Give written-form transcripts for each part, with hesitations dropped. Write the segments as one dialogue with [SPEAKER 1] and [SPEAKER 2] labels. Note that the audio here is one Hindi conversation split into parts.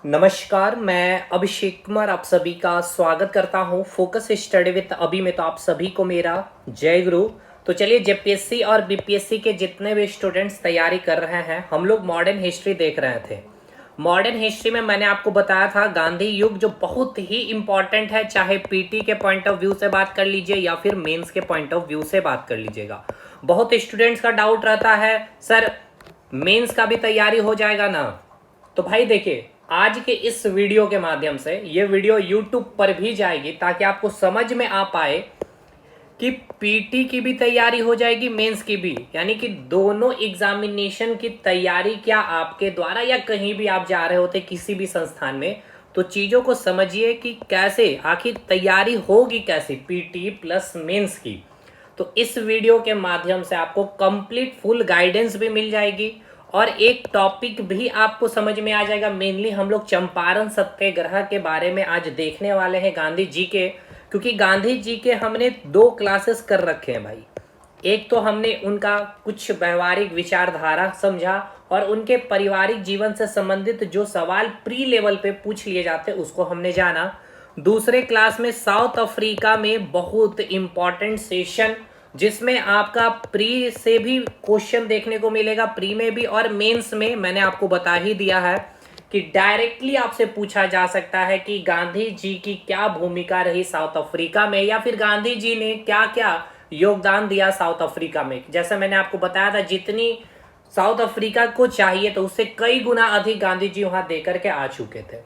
[SPEAKER 1] नमस्कार, मैं अभिषेक कुमार आप सभी का स्वागत करता हूं फोकस स्टडी विद अभी में। तो आप सभी को मेरा जय गुरु। तो चलिए, जेपीएससी और बीपीएससी के जितने भी स्टूडेंट्स तैयारी कर रहे हैं, हम लोग मॉडर्न हिस्ट्री देख रहे थे। मॉडर्न हिस्ट्री में मैंने आपको बताया था गांधी युग जो बहुत ही इंपॉर्टेंट है, चाहे पीटी के पॉइंट ऑफ व्यू से बात कर लीजिए या फिर मेंस के पॉइंट ऑफ व्यू से बात कर लीजिएगा। बहुत स्टूडेंट्स का डाउट रहता है, सर मेंस का भी तैयारी हो जाएगा ना? तो भाई देखिए, आज के इस वीडियो के माध्यम से ये वीडियो यूट्यूब पर भी जाएगी ताकि आपको समझ में आ पाए कि पीटी की भी तैयारी हो जाएगी, मेंस की भी, यानी कि दोनों एग्जामिनेशन की तैयारी क्या आपके द्वारा या कहीं भी आप जा रहे होते किसी भी संस्थान में, तो चीज़ों को समझिए कि कैसे आखिर तैयारी होगी, कैसे पीटी प्लस मेंस की। तो इस वीडियो के माध्यम से आपको कंप्लीट फुल गाइडेंस भी मिल जाएगी और एक टॉपिक भी आपको समझ में आ जाएगा। मेनली हम लोग चंपारण सत्याग्रह के बारे में आज देखने वाले हैं, गांधी जी के, क्योंकि गांधी जी के हमने 2 क्लासेस कर रखे हैं भाई। एक तो हमने उनका कुछ व्यवहारिक विचारधारा समझा और उनके पारिवारिक जीवन से संबंधित जो सवाल प्री लेवल पे पूछ लिए जाते उसको हमने जाना। दूसरे क्लास में साउथ अफ्रीका में बहुत इंपॉर्टेंट सेशन, जिसमें आपका प्री से भी क्वेश्चन देखने को मिलेगा, प्री में भी और मेंस में मैंने आपको बता ही दिया है कि डायरेक्टली आपसे पूछा जा सकता है कि गांधी जी की क्या भूमिका रही साउथ अफ्रीका में, या फिर गांधी जी ने क्या क्या योगदान दिया साउथ अफ्रीका में। जैसे मैंने आपको बताया था, जितनी साउथ अफ्रीका को चाहिए तो उससे कई गुना अधिक गांधी जी वहां देकर के आ चुके थे।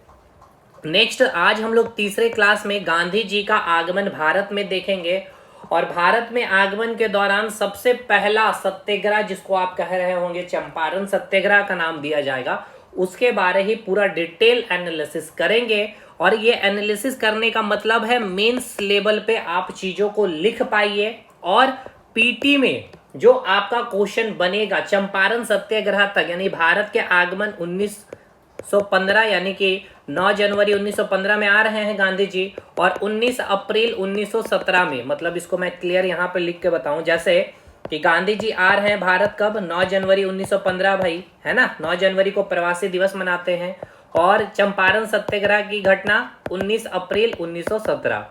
[SPEAKER 1] नेक्स्ट, आज हम लोग तीसरे क्लास में गांधी जी का आगमन भारत में देखेंगे और भारत में आगमन के दौरान सबसे पहला सत्याग्रह, जिसको आप कह रहे होंगे चंपारण सत्याग्रह का नाम दिया जाएगा, उसके बारे ही पूरा डिटेल एनालिसिस करेंगे। और ये एनालिसिस करने का मतलब है मेंस लेवल पे आप चीजों को लिख पाइए और पीटी में जो आपका क्वेश्चन बनेगा चंपारण सत्याग्रह तक, यानी भारत के आगमन 1915 यानी कि 9 जनवरी 1915 में आ रहे हैं गांधी जी, और 19 अप्रैल 1917 में, मतलब इसको मैं क्लियर यहाँ पे लिख के बताऊं, जैसे कि गांधी जी आ रहे हैं भारत कब? 9 जनवरी 1915 भाई, है ना। 9 जनवरी को प्रवासी दिवस मनाते हैं और चंपारण सत्याग्रह की घटना 19 अप्रैल 1917।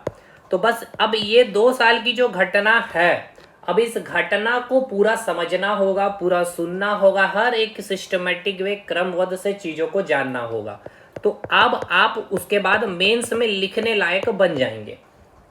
[SPEAKER 1] तो बस अब ये 2 साल की जो घटना है, अब इस घटना को पूरा समझना होगा, पूरा सुनना होगा, हर एक सिस्टमेटिक वे क्रमबद्ध से चीजों को जानना होगा। तो अब आप उसके बाद मेंस में लिखने लायक बन जाएंगे।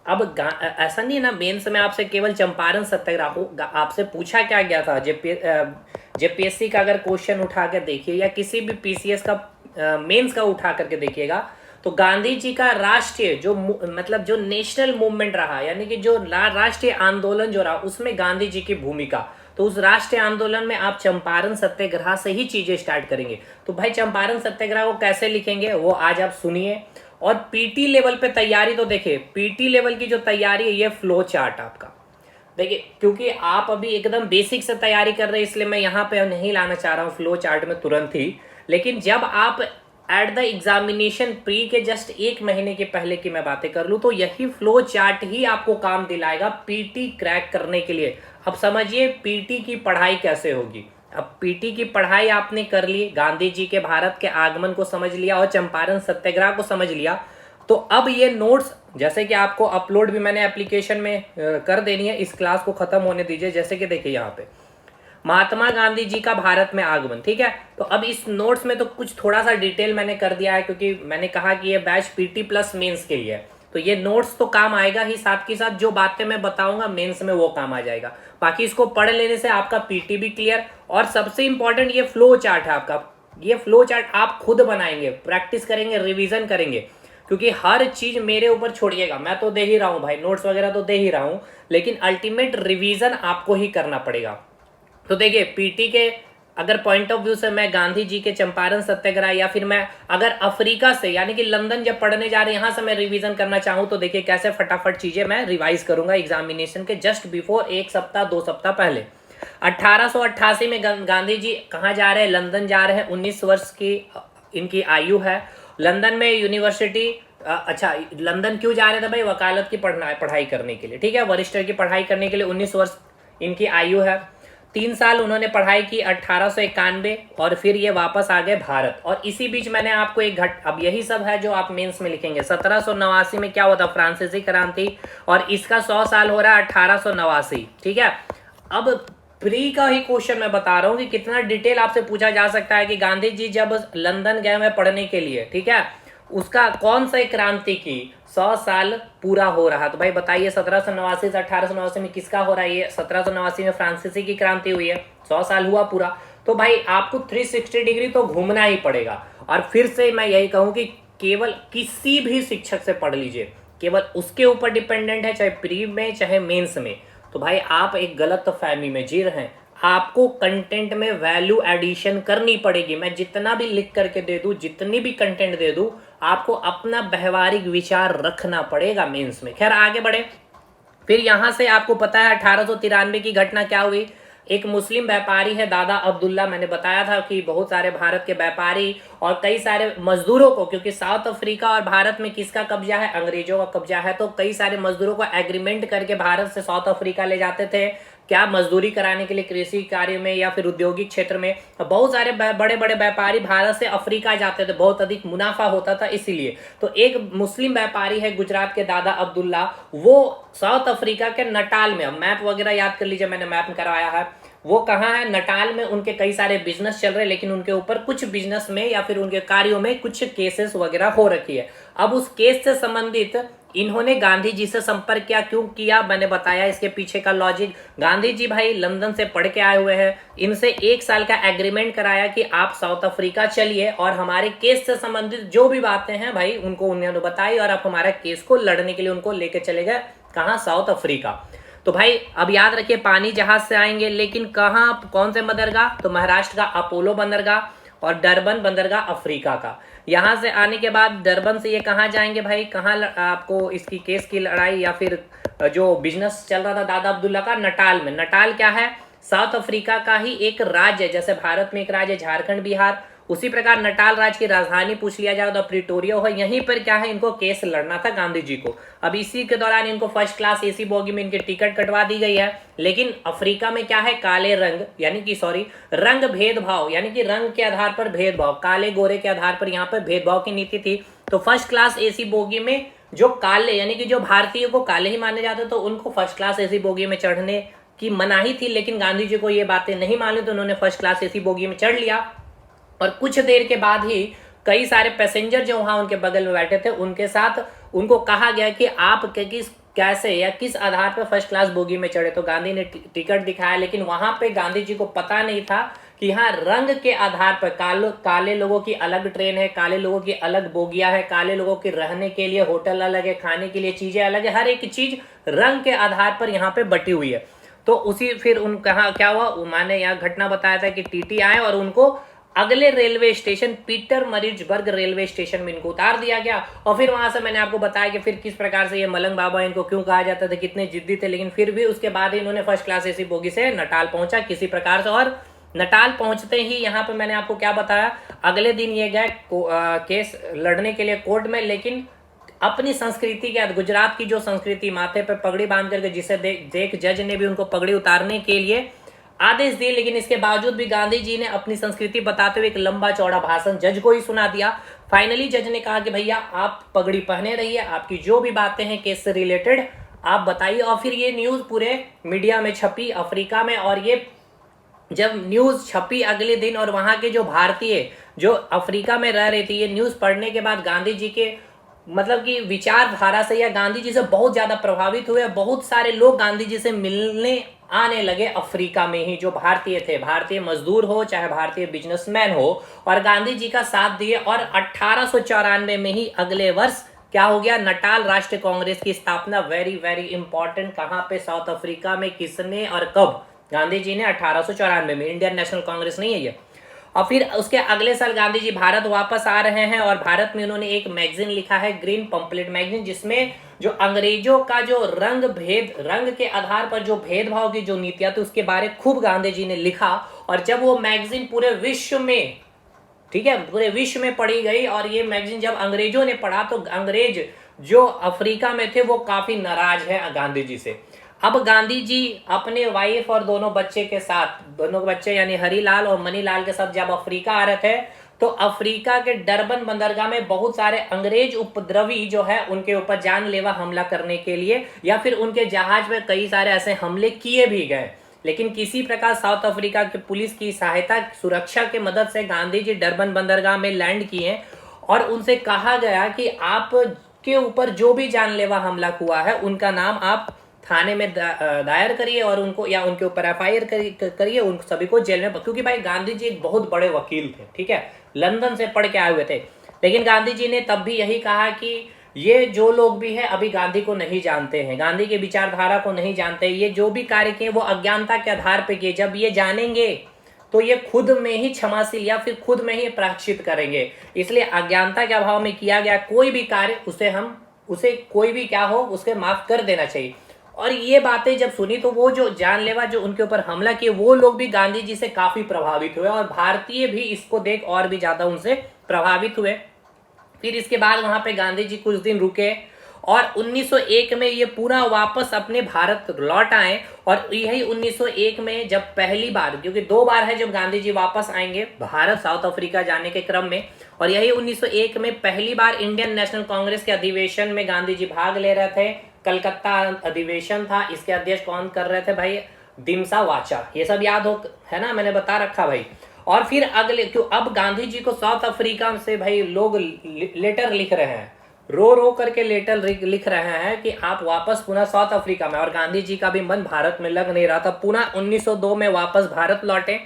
[SPEAKER 1] अब ऐसा नहीं है ना, मेंस में आपसे केवल चंपारण सत्याग्रह हो, आपसे पूछा क्या गया था जेपीएससी का अगर क्वेश्चन उठा कर देखिए या किसी भी पीसीएस का मेंस का उठा करके देखिएगा, तो गांधी जी का राष्ट्रीय जो मतलब जो नेशनल मूवमेंट रहा, यानी कि जो राष्ट्रीय आंदोलन जो रहा, उसमें गांधी जी की भूमिका, तो उस राष्ट्रीय आंदोलन में आप चंपारण सत्याग्रह से ही चीजें स्टार्ट करेंगे। तो भाई चंपारण सत्याग्रह को कैसे लिखेंगे वो आज आप सुनिए। और पीटी लेवल पे तैयारी तो देखिए, पीटी लेवल की जो तैयारी है ये फ्लो चार्ट आपका देखिए, क्योंकि आप अभी एकदम बेसिक से तैयारी कर रहे हैं, इसलिए मैं यहाँ पे नहीं लाना चाह रहा हूँ फ्लो चार्ट में तुरंत ही। लेकिन जब आप एट द एग्जामिनेशन प्री के जस्ट 1 महीने के पहले की मैं बातें कर लूँ, तो यही फ्लो चार्ट ही आपको काम दिलाएगा पीटी क्रैक करने के लिए। अब समझिए पीटी की पढ़ाई कैसे होगी। अब पीटी की पढ़ाई आपने कर ली, गांधी जी के भारत के आगमन को समझ लिया और चंपारण सत्याग्रह को समझ लिया, तो अब ये नोट्स जैसे कि आपको अपलोड भी मैंने एप्लीकेशन में कर देनी है, इस क्लास को खत्म होने दीजिए। जैसे कि देखिए यहाँ पे महात्मा गांधी जी का भारत में आगमन, ठीक है। तो अब इस नोट्स में तो कुछ थोड़ा सा डिटेल मैंने कर दिया है, क्योंकि मैंने कहा कि ये बैच पीटी प्लस मेंस के लिए है, तो ये नोट्स तो काम आएगा ही, साथ के साथ जो बातें मैं बताऊंगा मेंस में वो काम आ जाएगा। बाकी इसको पढ़ लेने से आपका पीटी भी क्लियर। और सबसे इंपॉर्टेंट ये फ्लो चार्ट है आपका, ये फ्लो चार्ट आप खुद बनाएंगे, प्रैक्टिस करेंगे, रिविजन करेंगे, क्योंकि हर चीज मेरे ऊपर छोड़िएगा। मैं तो दे ही रहा हूँ भाई, नोट्स वगैरह तो दे ही रहा हूँ, लेकिन अल्टीमेट रिवीजन आपको ही करना पड़ेगा। तो देखिए पीटी के अगर पॉइंट ऑफ व्यू से मैं गांधी जी के चंपारण सत्याग्रह, या फिर मैं अगर अफ्रीका से यानी कि लंदन जब पढ़ने जा रहे हैं यहाँ से मैं रिवीजन करना चाहूँ, तो देखिए कैसे फटाफट चीजें मैं रिवाइज करूंगा एग्जामिनेशन के जस्ट बिफोर 1 सप्ताह 2 सप्ताह पहले। 1888 में गांधी जी कहाँ जा रहे हैं? लंदन जा रहे हैं। 19 वर्ष की इनकी आयु है। लंदन में यूनिवर्सिटी, अच्छा लंदन क्यों जा रहे थे भाई? वकालत की पढ़ाई करने के लिए, ठीक है, वरिष्ठ की पढ़ाई करने के लिए। 19 वर्ष इनकी आयु है। 3 साल उन्होंने पढ़ाई की 1891 और फिर ये वापस आ गए भारत। और इसी बीच मैंने आपको एक अब यही सब है जो आप मेंस में लिखेंगे। 1789 में क्या हुआ था, फ्रांसीसी क्रांति, और इसका 100 साल हो रहा है 1889। ठीक है, अब प्री का ही क्वेश्चन मैं बता रहा हूँ कि कितना डिटेल आपसे पूछा जा सकता है कि गांधी जी जब लंदन गए हुए पढ़ने के लिए, ठीक है, उसका कौन सा क्रांति की 100 साल पूरा हो रहा। तो भाई बताइए 1789 से 1889 में किसका हो रहा है ये? 1789 में फ्रांसीसी की क्रांति हुई है, 100 साल हुआ पूरा। तो भाई आपको 360 डिग्री तो घूमना ही पड़ेगा। और फिर से मैं यही कहूँ कि केवल किसी भी शिक्षक से पढ़ लीजिए, केवल उसके ऊपर डिपेंडेंट है, चाहे प्री में चाहे मेंस में, तो भाई आप एक गलत फहमी में जी रहे हैं। आपको कंटेंट में वैल्यू एडिशन करनी पड़ेगी। मैं जितना भी लिख करके दे दूं, जितनी भी कंटेंट दे दूं, आपको अपना व्यवहारिक विचार रखना पड़ेगा मेंस में। खैर आगे बढ़े। फिर यहां से आपको पता है 1893 की घटना क्या हुई। एक मुस्लिम व्यापारी है दादा अब्दुल्ला, मैंने बताया था कि बहुत सारे भारत के व्यापारी और कई सारे मजदूरों को, क्योंकि साउथ अफ्रीका और भारत में किसका कब्जा है? अंग्रेजों का कब्जा है। तो कई सारे मजदूरों को एग्रीमेंट करके भारत से साउथ अफ्रीका ले जाते थे, क्या मजदूरी कराने के लिए, कृषि कार्य में या फिर औद्योगिक क्षेत्र में। बहुत सारे बड़े बड़े व्यापारी भारत से अफ्रीका जाते थे, बहुत अधिक मुनाफा होता था इसीलिए। तो एक मुस्लिम व्यापारी है गुजरात के दादा अब्दुल्ला, वो साउथ अफ्रीका के नटाल में, मैप वगैरह याद कर लीजिए, मैंने मैप करवाया है, वो कहाँ है? नटाल में। उनके कई सारे बिजनेस चल रहे हैं, लेकिन उनके ऊपर कुछ बिजनेस में या फिर उनके कार्यों में कुछ केसेस वगैरह हो रखी है। अब उस केस से संबंधित इन्होंने गांधी जी से संपर्क किया। क्यों किया मैंने बताया, इसके पीछे का लॉजिक। गांधी जी भाई लंदन से पढ़ के आए हुए हैं, इनसे 1 साल का एग्रीमेंट कराया कि आप साउथ अफ्रीका चलिए और हमारे केस से संबंधित जो भी बातें हैं भाई उनको उन्होंने बताई, और आप हमारा केस को लड़ने के लिए उनको लेके चले गए। कहाँ? South Africa. तो भाई अब याद रखिए, पानी जहाज से आएंगे, लेकिन कहाँ, कौन से बंदरगाह? तो महाराष्ट्र का अपोलो बंदरगाह और डरबन बंदरगाह अफ्रीका का। यहां से आने के बाद डरबन से ये कहाँ जाएंगे भाई? कहाँ आपको इसकी केस की लड़ाई या फिर जो बिजनेस चल रहा था दादा अब्दुल्ला का? नटाल में। नटाल क्या है? साउथ अफ्रीका का ही एक राज्य है। जैसे भारत में एक राज्य है झारखंड बिहार, उसी प्रकार नटाल राज्य की राजधानी पूछ लिया जाए तो प्रिटोरिया हो। यहीं पर क्या है, इनको केस लड़ना था गांधी जी को। अब इसी के दौरान इनको फर्स्ट क्लास एसी बोगी में इनकी टिकट कटवा दी गई है। लेकिन अफ्रीका में क्या है? काले रंग, यानी कि सॉरी, रंग भेदभाव, यानी कि रंग के आधार पर भेदभाव, काले गोरे के आधार पर यहाँ पर भेदभाव की नीति थी। तो फर्स्ट क्लास एसी बोगी में जो काले, यानी कि जो भारतीय को काले ही माने जाते, तो उनको फर्स्ट क्लास एसी बोगी में चढ़ने की मनाही थी। लेकिन गांधी जी को ये बातें नहीं मानी, तो उन्होंने फर्स्ट क्लास एसी बोगी में चढ़ लिया। और कुछ देर के बाद ही कई सारे पैसेंजर जो वहां उनके बगल में बैठे थे, उनके साथ उनको कहा गया कि आप कैसे या किस आधार पर फर्स्ट क्लास बोगी में चढ़े। तो गांधी ने टिकट दिखाया, लेकिन वहां पे गांधी जी को पता नहीं था कि यहाँ रंग के आधार पर काले लोगों की अलग ट्रेन है, काले लोगों की अलग बोगियां है, काले लोगों के रहने के लिए होटल अलग है, खाने के लिए चीजें अलग है, हर एक चीज रंग के आधार पर यहाँ पे बटी हुई है। तो उसी फिर उन कहा क्या हुआ, मैंने यहाँ घटना बताया था कि टीटी आए और उनको अगले railway station Pietermaritzburg railway station में इनको उतार दिया गया। और फिर वहां से मैंने आपको बताया कि फिर किस प्रकार से ये मलंग बाबा, इनको क्यों कहा जाता था, कितने जिद्दी थे, लेकिन फिर भी उसके बाद ही इन्होंने फर्स्ट क्लास एसी बोगी से नटाल पहुंचा किसी प्रकार से। और नटाल पहुंचते ही यहाँ पे मैंने आपको क्या बताया, अगले दिन ये गए केस लड़ने के लिए कोर्ट में, लेकिन अपनी संस्कृति के, गुजरात की जो संस्कृति, माथे पर पगड़ी बांध करके, जिसे देख जज ने भी उनको पगड़ी उतारने के लिए आदेश दिए। लेकिन इसके बावजूद भी गांधी जी ने अपनी संस्कृति बताते हुए एक लंबा चौड़ा भाषण जज को ही सुना दिया। फाइनली जज ने कहा कि भैया आप पगड़ी पहने रहिए, आपकी जो भी बातें हैं केस से रिलेटेड आप बताइए। और फिर ये न्यूज पूरे मीडिया में छपी अफ्रीका में, और ये जब न्यूज छपी अगले दिन, और वहां के जो भारतीय जो अफ्रीका में रह रहे थे, ये न्यूज पढ़ने के बाद गांधी जी के मतलब कि विचारधारा से या गांधी जी से बहुत ज्यादा प्रभावित हुए। बहुत सारे लोग गांधी जी से मिलने आने लगे अफ्रीका में ही, जो भारतीय थे, भारतीय मजदूर हो चाहे भारतीय बिजनेसमैन हो, और गांधी जी का साथ दिए। और 1894 में ही अगले वर्ष क्या हो गया, नटाल राष्ट्रीय कांग्रेस की स्थापना। वेरी वेरी इंपॉर्टेंट, कहां पे? साउथ अफ्रीका में। किसने और कब? गांधी जी ने 1894 में। इंडियन नेशनल कांग्रेस नहीं है ये। और फिर उसके अगले साल गांधी जी भारत वापस आ रहे हैं, और भारत में उन्होंने एक मैगजीन लिखा है, ग्रीन पंपलेट मैगजीन, जिसमें जो अंग्रेजों का जो रंग के आधार पर जो भेदभाव की जो नीतियां थी उसके बारे खूब गांधी जी ने लिखा। और जब वो मैगजीन पूरे विश्व में, ठीक है, पूरे विश्व में पढ़ी गई, और ये मैगजीन जब अंग्रेजों ने पढ़ा तो अंग्रेज जो अफ्रीका में थे वो काफी नाराज है गांधी जी से। अब गांधी जी अपने वाइफ और दोनों बच्चे के साथ, दोनों बच्चे यानी हरीलाल और मनीलाल के साथ जब अफ्रीका आ रहे थे, तो अफ्रीका के डरबन बंदरगाह में बहुत सारे अंग्रेज उपद्रवी जो है उनके ऊपर जानलेवा हमला करने के लिए या फिर उनके जहाज में कई सारे ऐसे हमले किए भी गए। लेकिन किसी प्रकार साउथ अफ्रीका की पुलिस की सहायता, सुरक्षा के मदद से गांधी जी डरबन बंदरगाह में लैंड किए और उनसे कहा गया कि आप के ऊपर जो भी जानलेवा हमला हुआ है उनका नाम आप थाने में दायर करिए और उनको या उनके ऊपर एफआईआर करिए, उन सभी को जेल में, क्योंकि भाई गांधी जी एक बहुत बड़े वकील थे, ठीक है, लंदन से पढ़ के आए हुए थे। लेकिन गांधी जी ने तब भी यही कहा कि ये जो लोग भी हैं अभी गांधी को नहीं जानते हैं, गांधी के विचारधारा को नहीं जानते, ये जो भी कार्य किए वो अज्ञानता के आधार पर किए, जब ये जानेंगे तो ये खुद में ही क्षमाशील या फिर खुद में ही प्रायश्चित करेंगे। इसलिए अज्ञानता के अभाव में किया गया कोई भी कार्य उसे कोई भी क्या हो उसके माफ कर देना चाहिए। और ये बातें जब सुनी तो वो जो जानलेवा जो उनके ऊपर हमला किए वो लोग भी गांधी जी से काफी प्रभावित हुए और भारतीय भी इसको देख और भी ज्यादा उनसे प्रभावित हुए। फिर इसके बाद वहां पे गांधी जी कुछ दिन रुके और 1901 में ये पूरा वापस अपने भारत लौट आए। और यही 1901 में जब पहली बार, क्योंकि 2 बार है जब गांधी जी वापस आएंगे भारत साउथ अफ्रीका जाने के क्रम में, और यही 1901 में पहली बार इंडियन नेशनल कांग्रेस के अधिवेशन में गांधी जी भाग ले रहे थे। कलकत्ता अधिवेशन था, इसके अध्यक्ष कौन कर रहे थे भाई? दिमसा वाचा। ये सब याद हो, है ना, मैंने बता रखा भाई। और फिर अगले, क्यों अब गांधी जी को साउथ अफ्रीका से भाई लोग लेटर लिख रहे हैं, रो रो करके लेटर लिख रहे हैं कि आप वापस पुनः साउथ अफ्रीका में, और गांधी जी का भी मन भारत में लग नहीं रहा था। पुनः 1902 में वापस भारत लौटे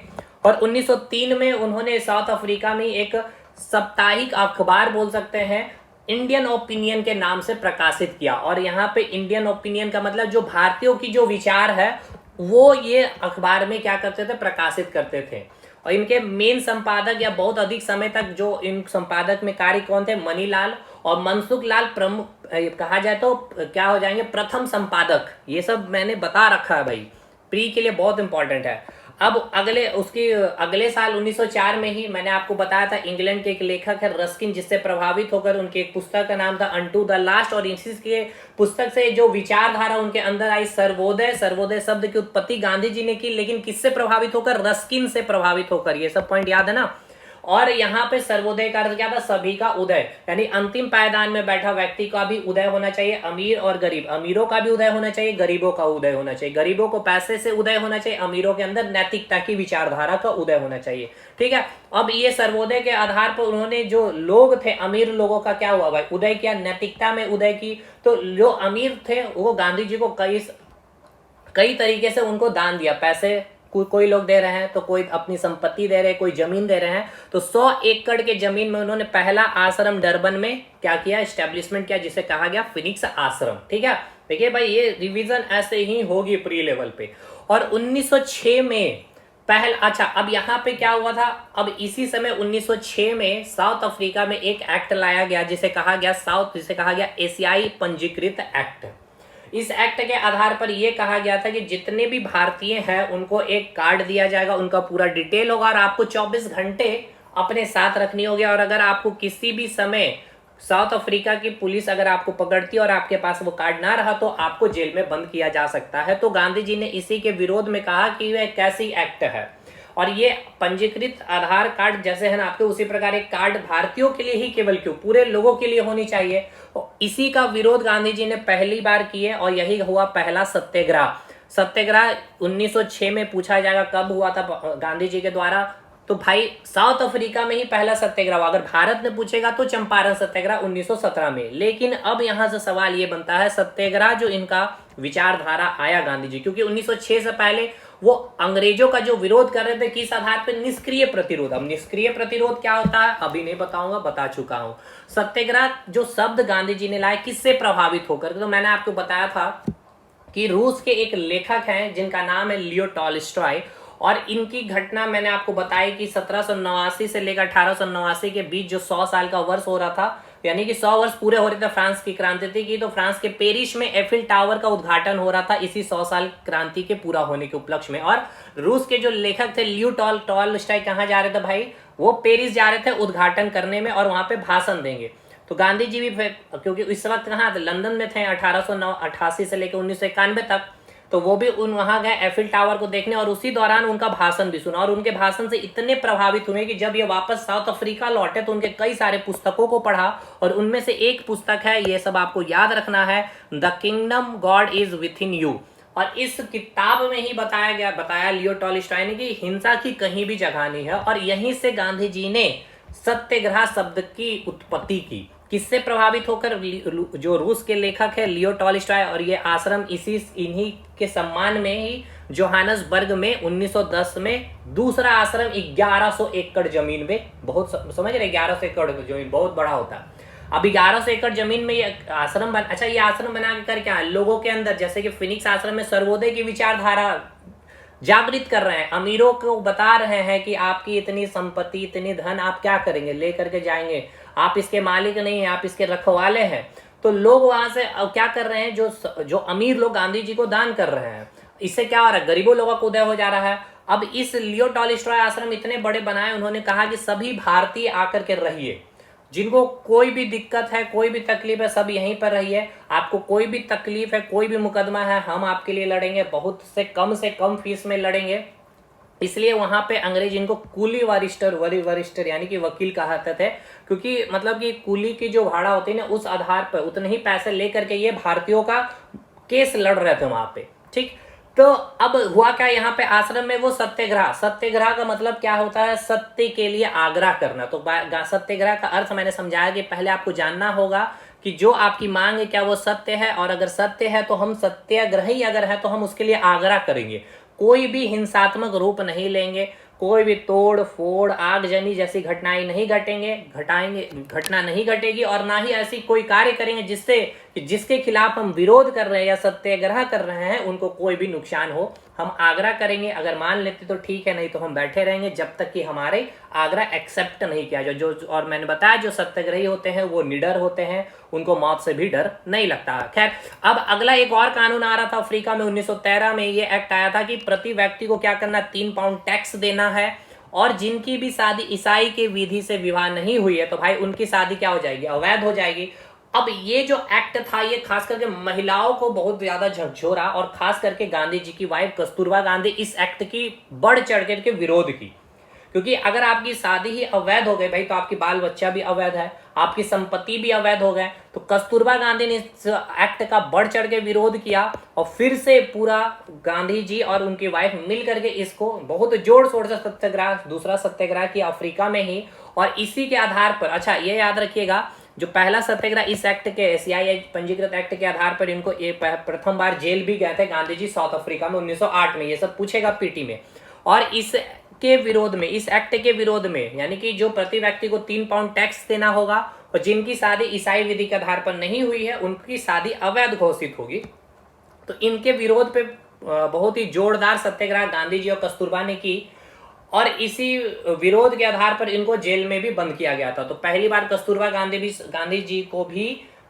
[SPEAKER 1] और 1903 में उन्होंने साउथ अफ्रीका में एक साप्ताहिक अखबार बोल सकते हैं, इंडियन ओपिनियन के नाम से प्रकाशित किया। और यहाँ पे इंडियन ओपिनियन का मतलब जो भारतीयों की जो विचार है वो ये अखबार में क्या करते थे, प्रकाशित करते थे। और इनके मेन संपादक या बहुत अधिक समय तक जो इन संपादक में कार्य कौन थे? मनीलाल और मनसुख लाल प्रमुख, कहा जाए तो क्या हो जाएंगे, प्रथम संपादक। ये सब मैंने बता रखा है भाई, प्री के लिए बहुत इंपॉर्टेंट है। अब अगले साल 1904 में ही मैंने आपको बताया था, इंग्लैंड के एक लेखक है रस्किन, जिससे प्रभावित होकर उनकी एक पुस्तक का नाम था अनटू द लास्ट, और इसी के पुस्तक से जो विचारधारा उनके अंदर आई, सर्वोदय शब्द की उत्पत्ति गांधी जी ने की, लेकिन किससे प्रभावित होकर? रस्किन से प्रभावित होकर। ये सब पॉइंट याद है ना। और यहाँ पे सर्वोदय का अर्थ क्या था? सभी का उदय, यानी अंतिम पायदान में बैठा व्यक्ति का भी उदय होना चाहिए, अमीर और गरीब, अमीरों का भी उदय होना चाहिए, गरीबों का उदय होना चाहिए, गरीबों को पैसे से उदय होना चाहिए, अमीरों के अंदर नैतिकता की विचारधारा का उदय होना चाहिए, ठीक है। अब ये सर्वोदय के आधार पर उन्होंने जो लोग थे, अमीर लोगों का क्या हुआ भाई? उदय किया, नैतिकता में उदय की। तो जो अमीर थे वो गांधी जी को कई तरीके से उनको दान दिया, पैसे कोई लोग दे रहे हैं, तो कोई अपनी संपत्ति दे रहे हैं, कोई जमीन दे रहे हैं। तो 100 एकड़ के जमीन में उन्होंने पहला आश्रम डरबन में क्या किया? एस्टेब्लिशमेंट किया, जिसे कहा गया फिनिक्स आश्रम, ठीक है। देखिए भाई ये रिवीजन ऐसे ही होगी प्री लेवल पे। और 1906 में अच्छा, अब यहाँ पे क्या हुआ था? अब इसी समय 1906 में साउथ अफ्रीका में एक एक्ट लाया गया जिसे कहा गया एशियाई पंजीकृत एक्ट। इस एक्ट के आधार पर यह कहा गया था कि जितने भी भारतीय हैं उनको एक कार्ड दिया जाएगा, उनका पूरा डिटेल होगा और आपको 24 घंटे अपने साथ रखनी होगी। और अगर आपको किसी भी समय साउथ अफ्रीका की पुलिस अगर आपको पकड़ती है और आपके पास वो कार्ड ना रहा तो आपको जेल में बंद किया जा सकता है। तो गांधी जी ने इसी के विरोध में कहा कि वह कैसी एक्ट है, और ये पंजीकृत आधार कार्ड जैसे है ना आपके, उसी प्रकार एक कार्ड भारतीयों के लिए ही केवल क्यों, पूरे लोगों के लिए होनी चाहिए। तो इसी का विरोध गांधी जी ने पहली बार किए और यही हुआ पहला सत्याग्रह। 1906 में पूछा जाएगा कब हुआ था गांधी जी के द्वारा, तो भाई साउथ अफ्रीका में ही पहला सत्याग्रह हुआ। अगर भारत ने पूछेगा तो चंपारण सत्याग्रह 1917 में। लेकिन अब यहां से सवाल ये बनता है, सत्याग्रह जो इनका विचारधारा आया गांधी जी, क्योंकि 1906 से पहले वो अंग्रेजों का जो विरोध कर रहे थे किस आधार पर? निष्क्रिय प्रतिरोध। अब निष्क्रिय प्रतिरोध क्या होता है अभी नहीं बताऊंगा, बता चुका हूं। सत्याग्रह जो शब्द गांधी जी ने लाए किससे प्रभावित होकर? तो मैंने आपको बताया था कि रूस के एक लेखक हैं जिनका नाम है लियो टॉलस्टॉय, और इनकी घटना मैंने आपको बताई कि 1789 से लेकर 1889 के बीच जो 100 साल का वर्ष हो रहा था, यानी कि 100 वर्ष पूरे हो रहे थे फ्रांस की क्रांति थी की, तो फ्रांस के पेरिस में एफिल टावर का उद्घाटन हो रहा था इसी 100 साल क्रांति के पूरा होने के उपलक्ष्य में। और रूस के जो लेखक थे लियो टॉलस्टॉय कहाँ जा रहे थे भाई? वो पेरिस जा रहे थे उद्घाटन करने में और वहां पे भाषण देंगे। तो गांधी जी भी, क्योंकि इस वक्त कहाँ थे? लंदन में थे 1888 से लेकर 1991 तक। तो वो भी वहां गए एफिल टावर को देखने और उसी दौरान उनका भाषण भी सुना और उनके भाषण से इतने प्रभावित हुए कि जब ये वापस साउथ अफ्रीका लौटे तो उनके कई सारे पुस्तकों को पढ़ा और उनमें से एक पुस्तक है, ये सब आपको याद रखना है, the kingdom God is with in you. और इस किताब में ही बताया लियो टॉलस्टॉय ने कि हिंसा की कहीं भी जगह नहीं है और यहीं से गांधी जी ने सत्याग्रह शब्द की उत्पत्ति की। किससे प्रभावित होकर? जो रूस के लेखक है लियो टॉलस्टॉय, और ये आश्रम इन्हीं के सम्मान में ही जोहानसबर्ग में 1910 में दूसरा आश्रम 1100 एकड़ जमीन में, बहुत समझ रहे 1100 एकड़ जमीन बहुत बड़ा होता है। अब 1100 एकड़ जमीन में ये आश्रम अच्छा ये आश्रम बना के कर क्या है? लोगों के अंदर, जैसे कि फिनिक्स आश्रम में सर्वोदय की विचारधारा जागृत कर रहे हैं, अमीरों को बता रहे हैं कि आपकी इतनी संपत्ति, इतनी धन आप क्या करेंगे, लेकर के जाएंगे, आप इसके मालिक नहीं हैं, आप इसके रखवाले हैं। तो लोग वहां से क्या कर रहे हैं, जो अमीर लोग गांधी जी को दान कर रहे हैं, इससे क्या हो रहा है, गरीबों लोगों का उदय हो जा रहा है। अब इस लियो टॉलस्टॉय आश्रम इतने बड़े बनाए, उन्होंने कहा कि सभी भारतीय आकर के रहिए, जिनको कोई भी दिक्कत है, कोई भी तकलीफ है, सब यहीं पर रहिए। आपको कोई भी तकलीफ है, कोई भी मुकदमा है, हम आपके लिए लड़ेंगे, बहुत से कम फीस में लड़ेंगे। इसलिए वहां पे अंग्रेज इनको कुली वरिष्ठर यानी कि वकील कहते थे, क्योंकि मतलब कि कुली की जो भाड़ा होती है ना, उस आधार पर उतने ही पैसे लेकर के ये भारतीयों का केस लड़ रहे थे वहां पे। ठीक, तो अब हुआ क्या, यहाँ पे आश्रम में वो सत्याग्रह का मतलब क्या होता है? सत्य के लिए आग्रह करना। तो सत्याग्रह का अर्थ मैंने समझाया कि पहले आपको जानना होगा कि जो आपकी मांग है क्या वो सत्य है, और अगर सत्य है तो हम सत्याग्रही अगर है तो हम उसके लिए आग्रह करेंगे, कोई भी हिंसात्मक रूप नहीं लेंगे, कोई भी तोड़ फोड़ आगजनी जैसी घटनाएं नहीं घटना नहीं घटेगी, और ना ही ऐसी कोई कार्य करेंगे जिसके खिलाफ हम विरोध कर रहे हैं या सत्याग्रह कर रहे हैं उनको कोई भी नुकसान हो। हम आग्रह करेंगे, अगर मान लेते तो ठीक है, नहीं तो हम बैठे रहेंगे जब तक कि हमारे आग्रह एक्सेप्ट नहीं किया जाए। जो और मैंने बताया जो सत्याग्रही होते हैं वो निडर होते हैं, उनको मौत से भी डर नहीं लगता। खैर, अब अगला एक और कानून आ रहा था अफ्रीका में 1913 में, ये एक्ट आया था कि प्रति व्यक्ति को क्या करना, 3 पाउंड टैक्स देना है, और जिनकी भी शादी ईसाई के विधि से विवाह नहीं हुई है तो भाई उनकी शादी क्या हो जाएगी, अवैध हो जाएगी। अब ये जो एक्ट था ये खास करके महिलाओं को बहुत ज्यादा झकझोरा, और खास करके गांधी जी की वाइफ कस्तूरबा गांधी इस एक्ट की बढ़ चढ़ के विरोध की, क्योंकि अगर आपकी शादी ही अवैध हो गई भाई तो आपकी बाल बच्चा भी अवैध है, आपकी संपत्ति भी अवैध हो गए। तो कस्तूरबा गांधी ने इस एक्ट का बढ़ चढ़ के विरोध किया, और फिर से पूरा गांधी जी और उनकी वाइफ मिल करके इसको बहुत जोर शोर से दूसरा सत्याग्रह किया अफ्रीका में ही। और इसी के आधार पर, अच्छा ये याद रखिएगा, जो पहला सत्याग्रह इस एक्ट के एशियाई पंजीकृत एक्ट के आधार पर इनको ये प्रथम बार जेल भी गए थे गांधी जी साउथ अफ्रीका में 1908 में, ये सब पूछेगा पीटी में। और इस एक्ट के विरोध में यानी कि जो प्रति व्यक्ति को 3 पाउंड टैक्स देना होगा, और जिनकी शादी ईसाई विधि के आधार पर नहीं हुई है उनकी शादी अवैध घोषित होगी। तो इनके विरोध पे बहुत ही जोरदार सत्याग्रह गांधी जी और कस्तूरबा ने की, और इसी विरोध के आधार पर इनको जेल में भी बंद किया गया था। तो पहली बार कस्तूरबा गांधी जी को भी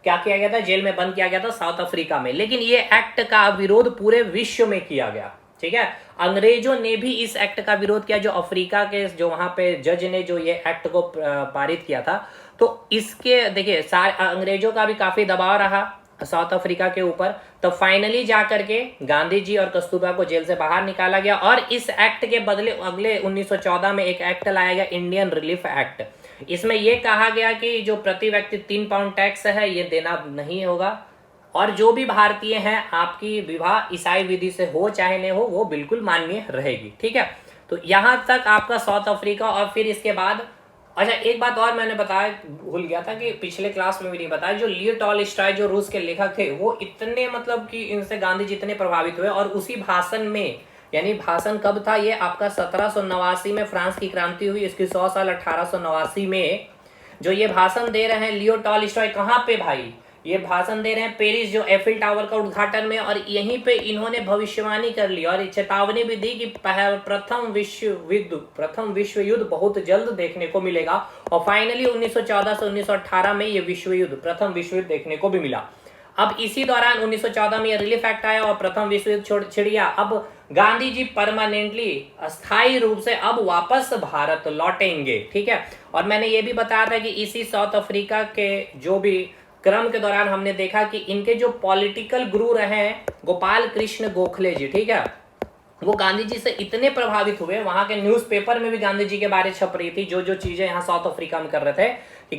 [SPEAKER 1] क्या किया गया था, जेल में बंद किया गया था साउथ अफ्रीका में। लेकिन ये एक्ट का विरोध पूरे विश्व में किया गया, ठीक है। अंग्रेजों ने भी इस एक्ट का विरोध किया, जो अफ्रीका के जो वहां पे जज ने जो ये एक्ट को पारित किया था। तो इसके देखिए अंग्रेजों का भी काफी दबाव रहा साउथ अफ्रीका के ऊपर। तो फाइनली जाकर के गांधी जी और कस्तूरबा को जेल से बाहर निकाला गया, और इस एक्ट के बदले अगले 1914 में एक एक्ट लाया गया, इंडियन रिलीफ एक्ट। इसमें यह कहा गया कि जो प्रति व्यक्ति 3 पाउंड टैक्स है ये देना नहीं होगा, और जो भी भारतीय हैं आपकी विवाह ईसाई विधि से हो चाहे नहीं हो वो बिल्कुल मान्य रहेगी, ठीक है। तो यहां तक आपका साउथ अफ्रीका। और फिर इसके बाद अच्छा एक बात और मैंने बताया भूल गया था कि पिछले क्लास में भी नहीं बताया, जो लियो टॉलस्टॉय जो रूस के लेखक थे वो इतने मतलब कि इनसे गांधी जी इतने प्रभावित हुए, और उसी भाषण में, यानी भाषण कब था ये आपका 1789 में फ्रांस की क्रांति हुई, इसकी 100 साल 1889 में जो ये भाषण दे रहे हैं लियो टॉलस्टॉय, कहाँ पे भाई ये भाषण दे रहे हैं, पेरिस जो एफिल टावर का उद्घाटन में। और यहीं पे इन्होंने भविष्यवाणी कर ली और चेतावनी भी दी कि प्रथम विश्व युद्ध बहुत जल्द देखने को मिलेगा। और फाइनली 1914 से 1918 में ये प्रथम विश्व युद्ध देखने को भी मिला। अब इसी दौरान 1914 में ये रिलीफ एक्ट आया और प्रथम विश्व युद्ध छिड़ गया। अब गांधी जी परमानेंटली अस्थायी रूप से अब वापस भारत लौटेंगे, ठीक है। और मैंने ये भी बताया था कि इसी साउथ अफ्रीका के जो भी क्रम के दौरान हमने देखा कि इनके जो पॉलिटिकल गुरु रहे हैं गोपाल कृष्ण गोखले जी, ठीक है, वो गांधी जी से इतने प्रभावित हुए, वहां के न्यूज़पेपर में भी गांधी जी के बारे छप रही थी, जो जो चीजें यहाँ साउथ अफ्रीका में कर रहे थे, कि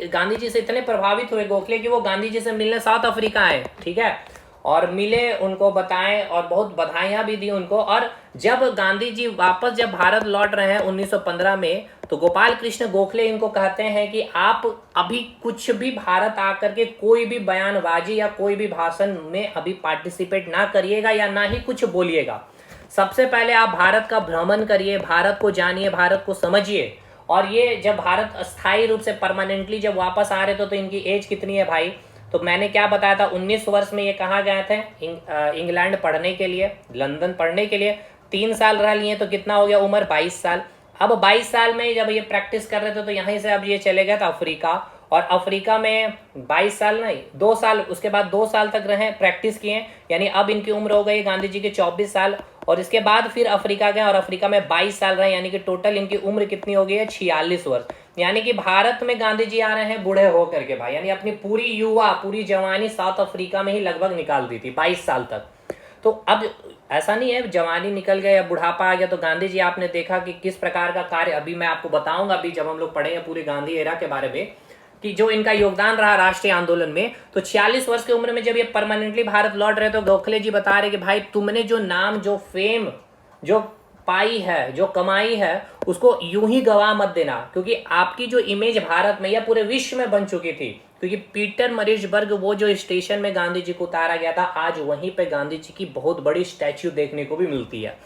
[SPEAKER 1] गांधी जी से इतने प्रभावित हुए गोखले कि वो गांधी जी से मिलने साउथ अफ्रीका आए, ठीक है, और मिले, उनको बताएं और बहुत बधाइयां भी दी उनको। और जब गांधी जी वापस जब भारत लौट रहे हैं 1915 में, तो गोपाल कृष्ण गोखले इनको कहते हैं कि आप अभी कुछ भी भारत आकर के कोई भी बयानबाजी या कोई भी भाषण में अभी पार्टिसिपेट ना करिएगा या ना ही कुछ बोलिएगा। सबसे पहले आप भारत का भ्रमण करिए, भारत को जानिए, भारत को समझिए। और ये जब भारत अस्थायी रूप से परमानेंटली जब वापस आ रहे थे तो इनकी एज कितनी है भाई, तो मैंने क्या बताया था, 19 वर्ष में ये कहाँ गए थे, इंग्लैंड पढ़ने के लिए, लंदन पढ़ने के लिए। 3 साल रह लिए तो कितना हो गया उम्र, 22 साल। अब 22 साल में जब ये प्रैक्टिस कर रहे थे तो यहीं से अब ये चले गए थे अफ्रीका, और अफ्रीका में 22 साल नहीं 2 साल, उसके बाद 2 साल तक रहे, प्रैक्टिस किए, यानी अब इनकी उम्र हो गई गांधी जी के 24 साल। और इसके बाद फिर अफ्रीका गए और अफ्रीका में 22 साल रहे, यानी कि टोटल इनकी उम्र कितनी हो गई है, 46 वर्ष। यानी कि भारत में गांधी जी आ रहे हैं बूढ़े होकर के भाई, यानी अपनी पूरी जवानी साउथ अफ्रीका में ही लगभग निकाल दी थी 22 साल तक। तो अब ऐसा नहीं है जवानी निकल गया या बुढ़ापा आ गया, तो गांधी जी आपने देखा कि किस प्रकार का कार्य, अभी मैं आपको बताऊंगा अभी जब हम लोग पढ़ेंगे पूरे गांधी एरा के बारे में, कि जो इनका योगदान रहा राष्ट्रीय आंदोलन में। तो 46 वर्ष की उम्र में जब ये परमानेंटली भारत लौट रहे तो गोखले जी बता रहे कि भाई तुमने जो नाम, जो फेम जो पाई है, जो कमाई है, उसको यूं ही गवा मत देना, क्योंकि आपकी जो इमेज भारत में या पूरे विश्व में बन चुकी थी, क्योंकि पीटर मरीजबर्ग वो जो स्टेशन में गांधी जी को उतारा गया था, आज वहीं पे गांधी जी की बहुत बड़ी स्टैच्यू देखने को भी मिलती है।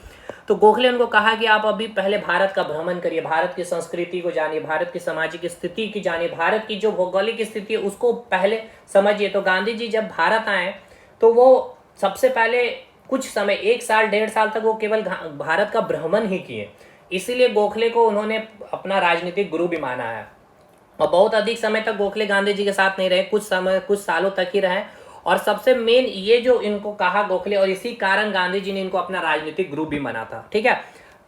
[SPEAKER 1] तो गोखले उनको कहा कि आप अभी पहले भारत का भ्रमण करिए, भारत की संस्कृति को जानिए, भारत की सामाजिक स्थिति की जानिए, भारत की जो भौगोलिक स्थिति है उसको पहले समझिए। तो गांधी जी जब भारत आए तो वो सबसे पहले कुछ समय 1 साल 1.5 साल तक वो केवल भारत का भ्रमण ही किए, इसीलिए गोखले को उन्होंने अपना राजनीतिक गुरु भी माना है। और बहुत अधिक समय तक गोखले गांधी जी के साथ नहीं रहे, कुछ सालों तक ही रहे। और सबसे मेन ये जो इनको कहा गोखले, और इसी कारण गांधी जी ने इनको अपना राजनीतिक गुरु भी माना था, ठीक है।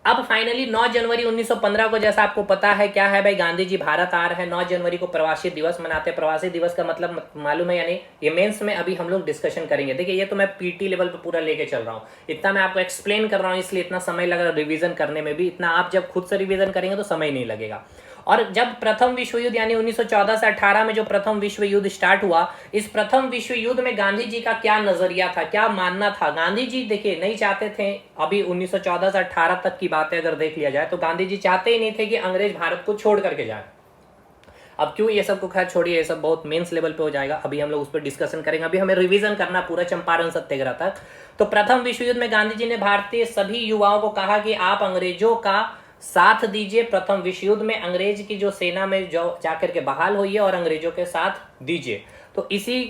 [SPEAKER 1] अब फाइनली 9 जनवरी 1915 को, जैसा आपको पता है क्या है भाई, गांधी जी भारत आ रहे हैं। 9 जनवरी को प्रवासी दिवस मनाते हैं। प्रवासी दिवस का मतलब मालूम है, यानी ये मेंस में अभी हम लोग डिस्कशन करेंगे। देखिए ये तो मैं पीटी लेवल पे पूरा लेके चल रहा हूँ, इतना मैं आपको एक्सप्लेन कर रहा हूँ, इसलिए इतना समय लग रहा है रिविजन करने में भी। इतना आप जब खुद से रिविजन करेंगे तो समय नहीं लगेगा। और जब प्रथम विश्व युद्ध यानी 1914 से 18 में जो प्रथम विश्व युद्ध स्टार्ट हुआ, इस प्रथम विश्व युद्ध में गांधी जी का क्या नजरिया था, क्या मानना था। गांधी जी देखिए नहीं चाहते थे, अभी 1914 से 18 तक की बातें अगर देख लिया जाए तो गांधी जी चाहते ही नहीं थे कि अंग्रेज भारत को छोड़ करके जाए। अब क्यों ये सब को खैर छोड़िए, ये सब बहुत मेंस लेवल पे हो जाएगा, अभी हम लोग उस पर डिस्कशन करेंगे। अभी हमें रिवीजन करना पूरा चंपारण सत्याग्रह तक। तो प्रथम विश्व युद्ध में गांधी जी ने भारतीय सभी युवाओं को कहा कि आप अंग्रेजों का साथ दीजिए। प्रथम विश्व युद्ध में अंग्रेज की जो सेना में जो जाकर के बहाल होइए और अंग्रेजों के साथ दीजिए। तो इसी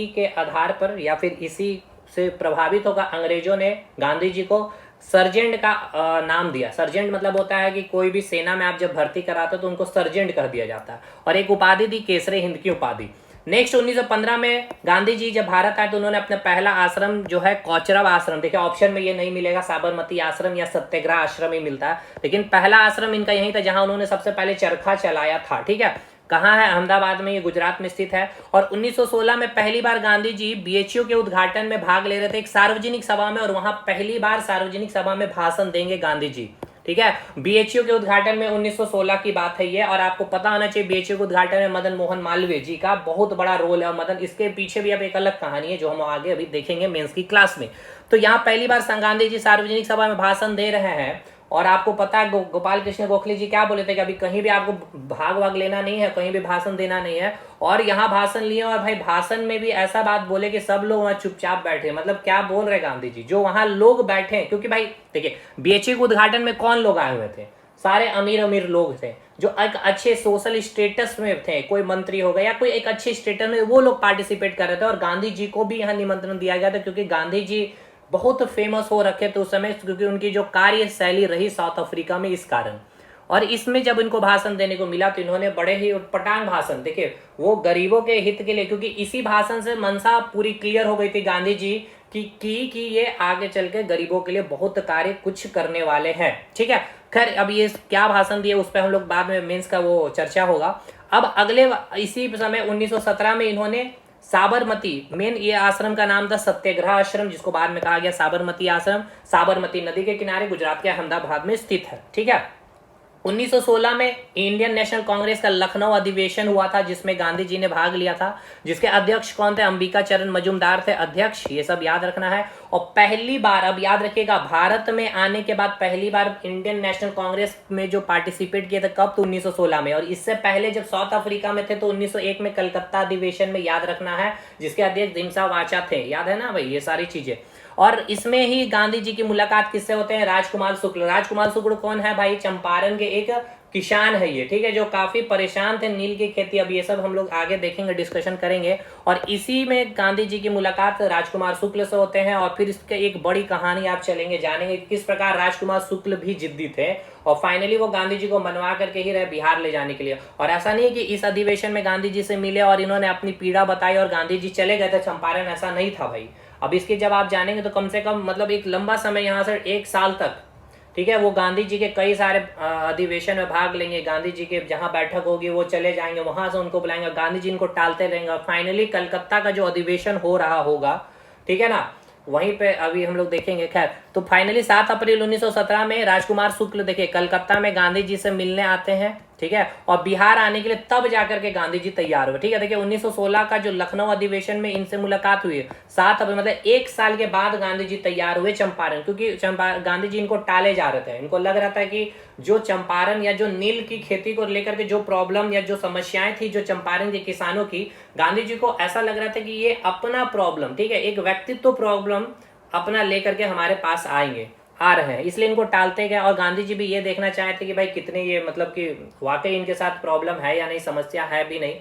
[SPEAKER 1] के आधार पर या फिर इसी से प्रभावित होकर अंग्रेजों ने गांधी जी को सर्जेंट का नाम दिया। सर्जेंट मतलब होता है कि कोई भी सेना में आप जब भर्ती कराते हो तो उनको सर्जेंट कर दिया जाता है, और एक उपाधि दी केसरे हिंद की उपाधि। नेक्स्ट 1915 में गांधी जी जब भारत आए तो उन्होंने अपना पहला आश्रम जो है कोचरब आश्रम, देखिए ऑप्शन में ये नहीं मिलेगा, साबरमती आश्रम या सत्याग्रह आश्रम ही मिलता है, लेकिन पहला आश्रम इनका यही था जहां उन्होंने सबसे पहले चरखा चलाया था, ठीक है। कहाँ है, अहमदाबाद में, ये गुजरात में स्थित है। और 1916 में पहली बार गांधी जी बीएचयू के उद्घाटन में भाग ले रहे थे एक सार्वजनिक सभा में, और वहां पहली बार सार्वजनिक सभा में भाषण देंगे गांधी जी, ठीक है। बीएचयू के उद्घाटन में 1916 की बात है ये, और आपको पता होना चाहिए बीएचयू के उद्घाटन में मदन मोहन मालवीय जी का बहुत बड़ा रोल है, और मदन इसके पीछे भी अब एक अलग कहानी है जो हम आगे अभी देखेंगे मेंस की क्लास में। तो यहाँ पहली बार गांधी जी सार्वजनिक सभा में भाषण दे रहे हैं, और आपको पता है गोपाल कृष्ण गोखले जी क्या बोले थे कि अभी कहीं भी आपको भाग लेना नहीं है, कहीं भी भाषण देना नहीं है। और यहाँ भाषण लिए, और भाई भाषण में भी ऐसा बात बोले कि सब लोग वहाँ चुपचाप बैठे। मतलब क्या बोल रहे गांधी जी, जो वहां लोग बैठे, क्योंकि भाई देखिए बीएचयू के उद्घाटन में कौन लोग आए हुए थे, सारे अमीर अमीर लोग थे जो एक अच्छे सोशल स्टेटस में थे, कोई मंत्री होगा या कोई एक अच्छे स्टेटस में, वो लोग पार्टिसिपेट कर रहे थे। और गांधी जी को भी यहाँ निमंत्रण दिया गया था, क्योंकि गांधी जी बहुत फेमस हो रखे थे उस समय, क्योंकि उनकी जो कार्य शैली रही साउथ अफ्रीका में, इस कारण। और इसमें जब इनको भाषण देने को मिला तो इन्होंने बड़े ही उटपटांग भाषण, देखिए वो गरीबों के हित के लिए, क्योंकि इसी भाषण से मनसा पूरी क्लियर हो गई थी गांधी जी कि ये आगे चल के गरीबों के लिए बहुत कार्य कुछ करने वाले हैं, ठीक है। खैर अब ये क्या भाषण दिए उस पर हम लोग बाद में मेंस का वो चर्चा होगा। अब अगले इसी समय 1917 में इन्होंने साबरमती, मेन ये आश्रम का नाम था सत्याग्रह आश्रम, जिसको बाद में कहा गया साबरमती आश्रम, साबरमती नदी के किनारे गुजरात के अहमदाबाद में स्थित है। ठीक है। 1916 में इंडियन नेशनल कांग्रेस का लखनऊ अधिवेशन हुआ था जिसमें गांधी जी ने भाग लिया था, जिसके अध्यक्ष कौन थे? अंबिका चरण मजूमदार थे अध्यक्ष, ये सब याद रखना है। और पहली बार, अब याद रखिएगा, भारत में आने के बाद पहली बार इंडियन नेशनल कांग्रेस में जो पार्टिसिपेट किए थे कब? तो 1916 में। और इससे पहले जब साउथ अफ्रीका में थे तो 1901 में कलकत्ता अधिवेशन में, याद रखना है, जिसके अध्यक्ष धिमसा वाचा थे। याद है ना भाई ये सारी चीजें। और इसमें ही गांधी जी की मुलाकात किससे होते हैं? राजकुमार शुक्ल। राजकुमार शुक्ल कौन है भाई? चंपारण के एक किसान है ये, ठीक है, जो काफी परेशान थे नील की खेती। अब ये सब हम लोग आगे देखेंगे, डिस्कशन करेंगे। और इसी में गांधी जी की मुलाकात राजकुमार शुक्ल से होते हैं। और फिर इसके एक बड़ी कहानी आप चलेंगे, जानेंगे किस प्रकार राजकुमार शुक्ल भी जिद्दी थे और फाइनली वो गांधी जी को मनवा करके ही रहे बिहार ले जाने के लिए। और ऐसा नहीं है कि इस अधिवेशन में गांधी जी से मिले और इन्होंने अपनी पीड़ा बताई और गांधी जी चले गए थे चंपारण, ऐसा नहीं था भाई। अब इसके जब आप जानेंगे तो कम से कम मतलब एक लंबा समय, यहाँ से 1 साल तक, ठीक है, वो गांधी जी के कई सारे अधिवेशन में भाग लेंगे। गांधी जी के जहां बैठक होगी वो चले जाएंगे, वहां से उनको बुलाएंगे, गांधी जी इनको टालते रहेंगे। और फाइनली कलकत्ता का जो अधिवेशन हो रहा होगा, ठीक है ना, वहीं पे अभी हम लोग देखेंगे। खैर, तो फाइनली 7 अप्रैल 1917 में राजकुमार शुक्ल देखिए कलकत्ता में गांधी जी से मिलने आते हैं, ठीक है, और बिहार आने के लिए तब जाकर के गांधी जी तैयार हुए। ठीक है, देखिए 1916 का जो लखनऊ अधिवेशन में इनसे मुलाकात हुई 7 अप्रैल, मतलब 1 साल के बाद गांधी जी तैयार हुए चंपारण, क्योंकि गांधी जी इनको टाले जा रहे थे। इनको लग रहा था कि जो चंपारण या जो नील की खेती को लेकर के जो प्रॉब्लम या जो समस्याएं थी जो चंपारण के किसानों की, गांधी जी को ऐसा लग रहा था कि ये अपना प्रॉब्लम, ठीक है, एक व्यक्तित्व प्रॉब्लम अपना लेकर के हमारे पास आ रहे हैं, इसलिए इनको टालते गए। और गांधी जी भी ये देखना चाहते कि भाई कितने ये मतलब कि वाकई इनके साथ प्रॉब्लम है या नहीं, समस्या है भी नहीं।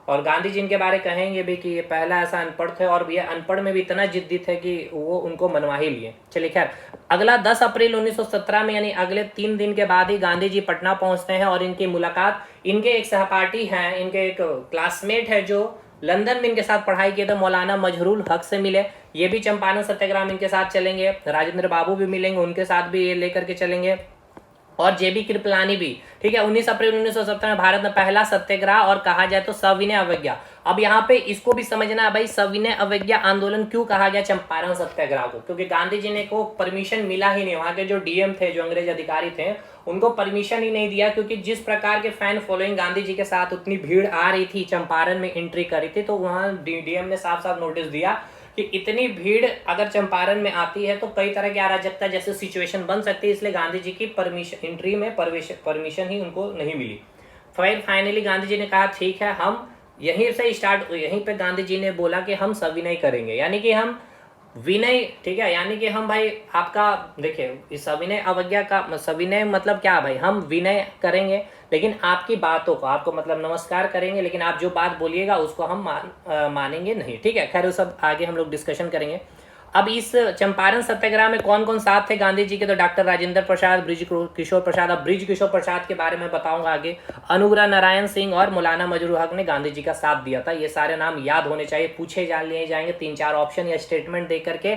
[SPEAKER 1] और गांधी जी इनके बारे कहेंगे भी कि ये पहला ऐसा अनपढ़ थे और ये अनपढ़ में भी इतना जिद्दी थे कि वो उनको मनवा ही लिए। चलिए खैर, अगला 10 अप्रैल 1917 में, यानी अगले 3 दिन के बाद ही गांधी जी पटना पहुंचते हैं। और इनकी मुलाकात, इनके एक सहपाठी हैं, इनके एक क्लासमेट है जो लंदन में इनके साथ पढ़ाई किए थे, मौलाना मजहरूल हक से मिले। ये भी चंपारण सत्याग्रह इनके साथ चलेंगे। राजेंद्र बाबू भी मिलेंगे, उनके साथ भी ये लेकर के चलेंगे। और जेबी कृपलानी भी, ठीक है। 19 अप्रैल 1917 में भारत में पहला सत्याग्रह, और कहा जाए तो सविनय अवज्ञा। अब यहाँ पे इसको भी समझना है भाई, सविनय अवज्ञा आंदोलन क्यों कहा गया चंपारण सत्याग्रह को? क्योंकि गांधी जी ने को परमिशन मिला ही नहीं, वहां के जो डीएम थे, जो अंग्रेज अधिकारी थे, उनको परमिशन ही नहीं दिया। क्योंकि जिस प्रकार के फैन फॉलोइंग गांधी जी के साथ उतनी भीड़ आ रही थी, चंपारण में एंट्री करी थी, तो वहां डीएम ने साफ साफ नोटिस दिया कि इतनी भीड़ अगर चंपारण में आती है तो कई तरह की अराजकता जैसे सिचुएशन बन सकती है, इसलिए गांधी जी की परमिशन, एंट्री में परमिशन ही उनको नहीं मिली। फिर फाइनली गांधी जी ने कहा ठीक है, हम यहीं से स्टार्ट, यहीं पे गांधी जी ने बोला कि हम सविनय करेंगे, यानी कि हम विनय, ठीक है, यानी कि हम भाई आपका देखिए इस सविनय अवज्ञा का सविनय मतलब क्या भाई, हम विनय करेंगे लेकिन आपकी बातों को, आपको मतलब नमस्कार करेंगे लेकिन आप जो बात बोलिएगा उसको हम मानेंगे नहीं, ठीक है। खैर वो सब आगे हम लोग डिस्कशन करेंगे। अब इस चंपारण सत्याग्रह में कौन कौन साथ थे गांधी जी के? तो डॉक्टर राजेंद्र प्रसाद, ब्रिज किशोर प्रसाद। अब ब्रिज किशोर प्रसाद के बारे में बताऊंगा आगे। अनुग्रह नारायण सिंह और मौलाना मजरूल हक ने गांधी जी का साथ दिया था। ये सारे नाम याद होने चाहिए, पूछे जा लिए जाएंगे 3-4 ऑप्शन या स्टेटमेंट दे करके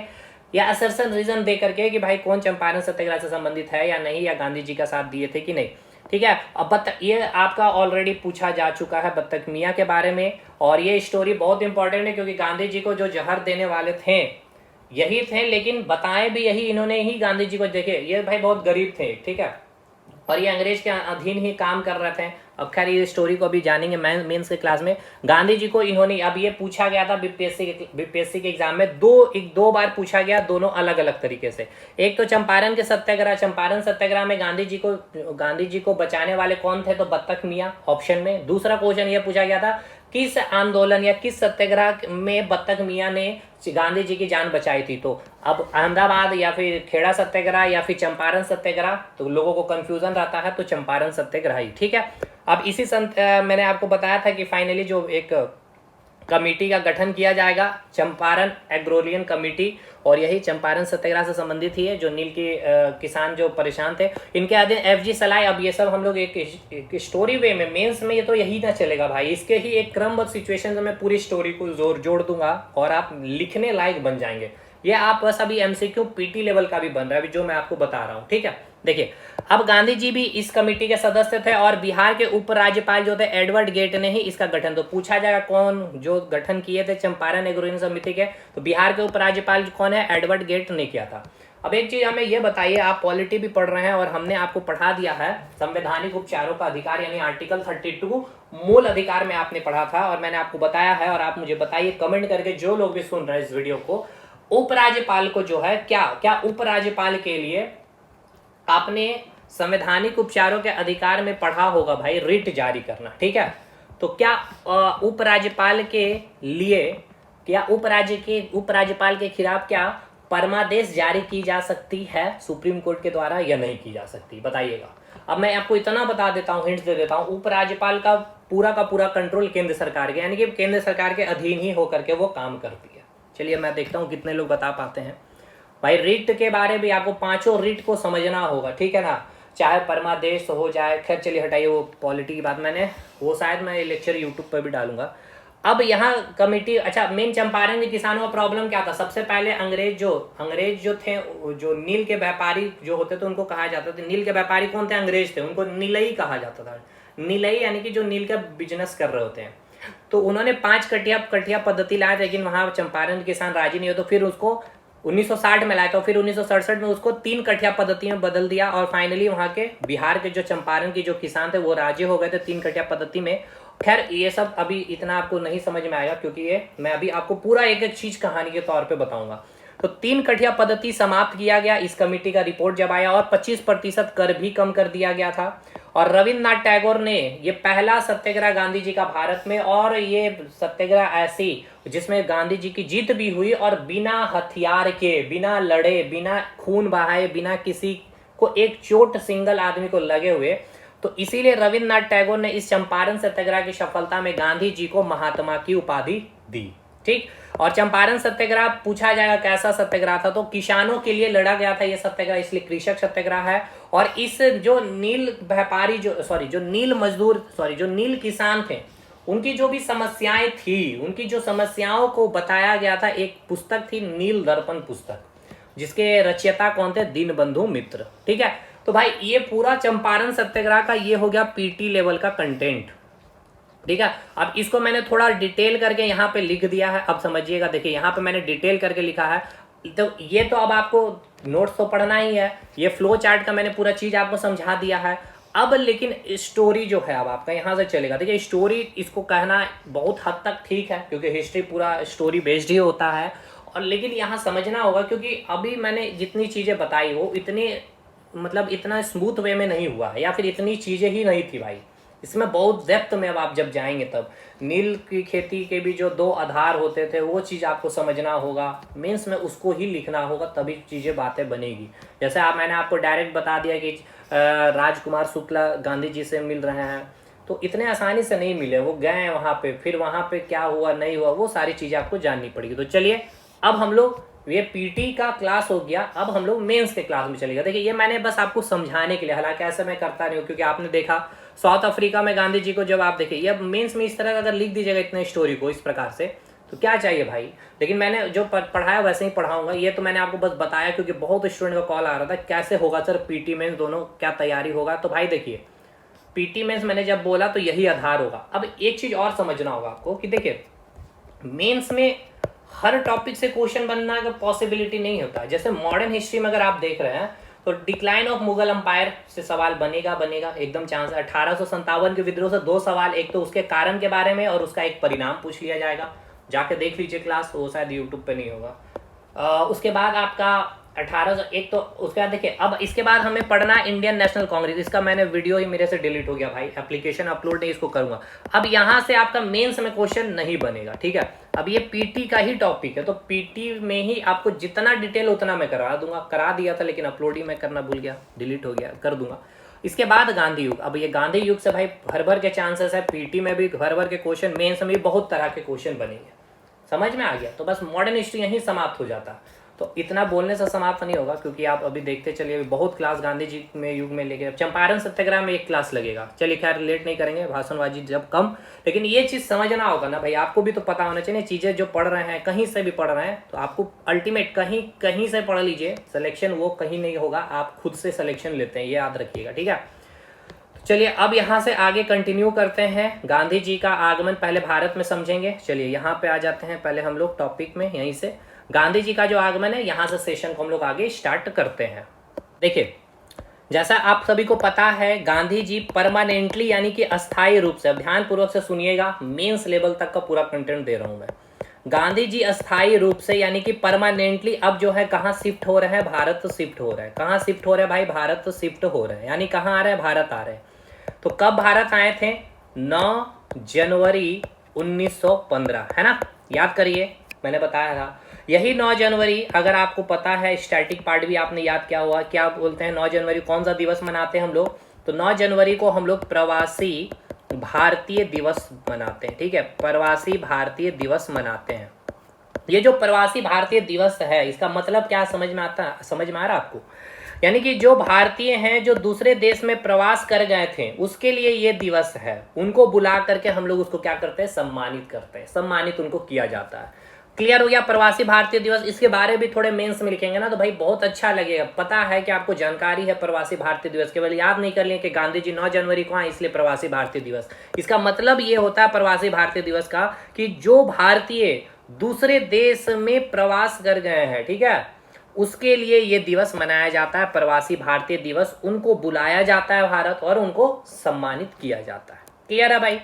[SPEAKER 1] या असर्सन रीजन दे करके कि भाई कौन चंपारण सत्याग्रह से संबंधित है या नहीं, या गांधी जी का साथ दिए थे कि नहीं, ठीक है। अब ये आपका ऑलरेडी पूछा जा चुका है बत्तख मियाँ के बारे में, और ये स्टोरी बहुत इंपॉर्टेंट है क्योंकि गांधी जी को जो जहर देने वाले थे यही थे, लेकिन बताए भी यही इन्होंने ही गांधी जी को। देखे ये भाई बहुत गरीब थे, ठीक है, और ये अंग्रेज के अधीन ही काम कर रहे थे। अब खैर ये स्टोरी को अभी जानेंगे मेंस के क्लास में। गांधी जी को इन्होंने, अब ये पूछा गया था बीपीएससी के एग्जाम में, दो बार पूछा गया, दोनों अलग अलग तरीके से। एक तो चंपारण के सत्याग्रह, चंपारण सत्याग्रह में गांधी जी को बचाने वाले कौन थे? तो बत्तख मियाँ ऑप्शन में। दूसरा क्वेश्चन ये पूछा गया था किस आंदोलन या किस सत्याग्रह में बत्तख मियाँ ने गांधी जी की जान बचाई थी? तो अब अहमदाबाद या फिर खेड़ा सत्याग्रह या फिर चंपारण सत्याग्रह, तो लोगों को कंफ्यूजन रहता है, तो चंपारण सत्याग्रह ही, ठीक है। अब इसी मैंने आपको बताया था कि फाइनली जो एक कमेटी का गठन किया जाएगा, चंपारण एग्रोलियन कमेटी, और यही चंपारण सत्याग्रह से संबंधित ही है, जो नील के किसान जो परेशान थे, इनके अधीन एफजी सलाई। अब ये सब हम लोग एक स्टोरी वे में, मेंस में ये तो यही ना चलेगा भाई, इसके ही एक क्रमबद्ध सिचुएशन में मैं पूरी स्टोरी को जोड़ दूंगा और आप लिखने लायक बन जाएंगे। ये आप बस अभी एमसीक्यू पीटी लेवल का भी बन रहा है अभी जो मैं आपको बता रहा हूँ, ठीक है। देखिए, अब गांधी जी भी इस कमेटी के सदस्य थे और बिहार के उपराज्यपाल जो थे एडवर्ड गेट ने ही इसका गठन, तो पूछा जाएगा कौन जो गठन किए थे चंपारण एग्रीगेशन समिति के, तो बिहार के उपराज्यपाल कौन है, एडवर्ड गेट ने किया था। अब एक चीज हमें ये बताइए, आप पॉलिटी भी पढ़ रहे हैं और हमने आपको पढ़ा दिया है संवैधानिक उपचारों का अधिकार यानी आर्टिकल 32 मूल अधिकार में आपने पढ़ा था और मैंने आपको बताया है। और आप मुझे बताइए कमेंट करके, जो लोग भी सुन रहे हैं इस वीडियो को, उपराज्यपाल को जो है क्या क्या उपराज्यपाल के लिए आपने संवैधानिक उपचारों के अधिकार में पढ़ा होगा भाई, रिट जारी करना, ठीक है। तो क्या उपराज्यपाल के लिए, क्या उपराज्यपाल के खिलाफ क्या परमादेश जारी की जा सकती है सुप्रीम कोर्ट के द्वारा या नहीं की जा सकती, बताइएगा। अब मैं आपको इतना बता देता हूँ, हिंट दे देता हूँ, उपराज्यपाल का पूरा कंट्रोल केंद्र सरकार के, यानी कि केंद्र सरकार के अधीन ही होकर के वो काम करती है। चलिए मैं देखता हूँ कितने लोग बता पाते हैं भाई। रिट के बारे में आपको पांचों रिट को समझना होगा, ठीक है ना, चाहे परमादेश हो जाए, खैर चलिए हटाइए वो पॉलिटी की बात, मैंने वो शायद मैं लेक्चर यूट्यूब पर भी डालूंगा। अब यहाँ कमेटी, अच्छा मेन चंपारण के किसानों का प्रॉब्लम क्या था, सबसे पहले अंग्रेज जो थे, जो नील के व्यापारी जो होते थे उनको कहा जाता था, नील के व्यापारी कौन थे, अंग्रेज थे, उनको नीलई कहा जाता था। नीलई यानी कि जो नील का बिजनेस कर रहे होते हैं। तो उन्होंने 5 कटिया पद्धति लाया, लेकिन वहां चंपारण किसान राजी नहीं हो, तो फिर उसको 1960 में लाया था, फिर 1967 में उसको 3 कटिया पद्धति में बदल दिया और फाइनली वहां के बिहार के जो चंपारण के जो किसान थे वो राजी हो गए थे 3 कटिया पद्धति में। खैर ये सब अभी इतना आपको नहीं समझ में आएगा क्योंकि ये मैं अभी आपको पूरा एक एक चीज कहानी के तौर पे बताऊंगा। तो 3 कटिया पद्धति समाप्त किया गया इस कमेटी का रिपोर्ट जब आया और 25% कर भी कम कर दिया गया था। और रविन्द्रनाथ टैगोर ने ये पहला सत्याग्रह गांधी जी का भारत में, और ये सत्याग्रह ऐसी जिसमें गांधी जी की जीत भी हुई और बिना हथियार के, बिना लड़े, बिना खून बहाए, बिना किसी को एक चोट सिंगल आदमी को लगे हुए। तो इसीलिए रविन्द्रनाथ टैगोर ने इस चंपारण सत्याग्रह की सफलता में गांधी जी को महात्मा की उपाधि दी, ठीक। और चंपारण सत्याग्रह पूछा जाएगा कैसा सत्याग्रह था, तो किसानों के लिए लड़ा गया था यह सत्याग्रह, इसलिए कृषक सत्याग्रह है। और इस जो नील व्यापारी जो नील मजदूर जो नील किसान थे, उनकी जो भी समस्याएं थी, उनकी जो समस्याओं को बताया गया था, एक पुस्तक थी नील दर्पण पुस्तक, जिसके रचयिता कौन थे, दीनबंधु मित्र, ठीक है। तो भाई ये पूरा चंपारण सत्याग्रह का ये हो गया पीटी लेवल का कंटेंट, ठीक है। अब इसको मैंने थोड़ा डिटेल करके यहाँ पे लिख दिया है, अब समझिएगा। देखिए यहाँ पे मैंने डिटेल करके लिखा है, तो ये तो अब आपको नोट्स तो पढ़ना ही है, ये फ्लो चार्ट का मैंने पूरा चीज आपको समझा दिया है। अब लेकिन स्टोरी जो है अब आपका यहाँ से चलेगा। देखिए स्टोरी, इसको कहना बहुत हद तक ठीक है क्योंकि हिस्ट्री पूरा स्टोरी बेस्ड ही होता है, और लेकिन यहाँ समझना होगा क्योंकि अभी मैंने जितनी चीजें बताई वो इतनी मतलब इतना स्मूथ वे में नहीं हुआ है, या फिर इतनी चीजें ही नहीं थी भाई, इसमें बहुत डेप्थ में अब आप जब जाएंगे तब नील की खेती के भी जो 2 आधार होते थे वो चीज़ आपको समझना होगा, मेंस में उसको ही लिखना होगा, तभी चीज़ें बातें बनेगी। जैसे मैंने आपको डायरेक्ट बता दिया कि राजकुमार शुक्ला गांधी जी से मिल रहे हैं, तो इतने आसानी से नहीं मिले, वो गए वहाँ पे, फिर वहाँ पे क्या हुआ नहीं हुआ वो सारी चीज़ें आपको जाननी पड़ेगी। तो चलिए अब हम लोग, ये पीटी का क्लास हो गया, अब हम लोग मेंस के क्लास में चलेगा। देखिए ये मैंने बस आपको समझाने के लिए, हालांकि ऐसा मैं करता नहीं हूँ क्योंकि आपने देखा साउथ अफ्रीका में गांधी जी को जब आप देखिए, ये मेंस में इस तरह का अगर लिख दीजिएगा इतने स्टोरी को इस प्रकार से, तो क्या चाहिए भाई। लेकिन मैंने जो पढ़ाया वैसे ही पढ़ाऊंगा, ये तो मैंने आपको बस बताया क्योंकि बहुत स्टूडेंट का कॉल आ रहा था कैसे होगा सर पीटी मेंस, दोनों क्या तैयारी होगा। तो भाई देखिए पीटी मेंस मैंने जब बोला तो यही आधार होगा। अब एक चीज और समझना होगा आपको कि देखिए मेंस में हर टॉपिक से क्वेश्चन बनना का पॉसिबिलिटी नहीं होता है। जैसे मॉडर्न हिस्ट्री में अगर आप देख रहे हैं तो डिक्लाइन ऑफ मुगल अंपायर से सवाल बनेगा एकदम चांस है। 1857 के विद्रोह से 2 सवाल, एक तो उसके कारण के बारे में और उसका एक परिणाम पूछ लिया जाएगा, जाके देख लीजिए क्लास, वो शायद यूट्यूब पे नहीं होगा। उसके बाद आपका 1801, तो उसके बाद देखिए अब इसके बाद हमें पढ़ना इंडियन नेशनल कांग्रेस, इसका मैंने वीडियो ही मेरे से डिलीट हो गया भाई, एप्लीकेशन अपलोड नहीं, इसको करूंगा। अब यहाँ से आपका मेंस में क्वेश्चन नहीं बनेगा, ठीक है। अब ये पीटी का ही टॉपिक है, तो पीटी में ही आपको जितना डिटेल उतना मैं करा दूंगा, करा दिया था लेकिन अपलोड ही मैं करना भूल गया, डिलीट हो गया, कर दूंगा। इसके बाद गांधी युग, अब ये गांधी युग से भाई भर भर के चांसेस है, पीटी में भी भर भर के क्वेश्चन, मेंस में भी बहुत तरह के क्वेश्चन बनेंगे, समझ में आ गया। तो बस मॉडर्न हिस्ट्री यहीं समाप्त हो जाता है। तो इतना बोलने से समाप्त नहीं होगा, क्योंकि आप अभी देखते चलिए बहुत क्लास गांधी जी में युग में लेके चंपारण सत्याग्रह में एक क्लास लगेगा। चलिए खैर लेट नहीं करेंगे, भाषणबाजी जब कम, लेकिन ये चीज़ समझना होगा ना भाई, आपको भी तो पता होना चाहिए चीज़ें जो पढ़ रहे हैं कहीं से भी पढ़ रहे हैं, तो आपको अल्टीमेट कहीं से पढ़ लीजिए, सिलेक्शन वो कहीं नहीं होगा, आप खुद से सिलेक्शन लेते हैं, ये याद रखिएगा, ठीक है। चलिए अब यहाँ से आगे कंटिन्यू करते हैं। गांधी जी का आगमन पहले भारत में समझेंगे। चलिए यहाँ पे आ जाते हैं पहले हम लोग टॉपिक में, यहीं से गांधी जी का जो आगमन है यहाँ से सेशन को हम लोग आगे स्टार्ट करते हैं। देखिए जैसा आप सभी को पता है, गांधी जी परमानेंटली यानी कि अस्थायी रूप से, अब ध्यान पूर्वक से सुनिएगा, मेंस लेवल तक का पूरा कंटेंट दे रहा हूं मैं। गांधी जी अस्थायी रूप से यानी कि परमानेंटली अब जो है कहाँ शिफ्ट हो रहे हैं, भारत शिफ्ट हो रहे हैं। कहाँ शिफ्ट हो रहे हैं भाई, भारत शिफ्ट हो रहे हैं, यानी कहाँ आ रहे हैं, भारत आ रहे हैं। तो कब भारत आए थे, 9 जनवरी 1915, है ना, याद करिए, मैंने बताया था यही 9 जनवरी। अगर आपको पता है स्टैटिक पार्ट भी आपने याद किया हुआ, क्या बोलते हैं 9 जनवरी कौन सा दिवस मनाते हैं हम लोग, तो 9 जनवरी को हम लोग प्रवासी भारतीय दिवस मनाते हैं, ठीक है, प्रवासी भारतीय दिवस मनाते हैं। ये जो प्रवासी भारतीय दिवस है इसका मतलब क्या समझ में आता, समझ में आ रहा आपको, यानी कि जो भारतीय हैं जो दूसरे देश में प्रवास कर गए थे उसके लिए ये दिवस है, उनको बुला करके हम लोग उसको क्या करते हैं, सम्मानित करते हैं, सम्मानित उनको किया जाता है। क्लियर हो गया, प्रवासी भारतीय दिवस, इसके बारे में भी थोड़े मेंस में लिखेंगे ना तो भाई बहुत अच्छा लगेगा, पता है कि आपको जानकारी है प्रवासी भारतीय दिवस, केवल याद नहीं कर लिए कि गांधी जी 9 जनवरी को आए इसलिए प्रवासी भारतीय दिवस। इसका मतलब ये होता है प्रवासी भारतीय दिवस का कि जो भारतीय दूसरे देश में प्रवास कर गए हैं, ठीक है, उसके लिए ये दिवस मनाया जाता है, प्रवासी भारतीय दिवस। उनको बुलाया जाता है भारत और उनको सम्मानित किया जाता है। क्लियर है भाई।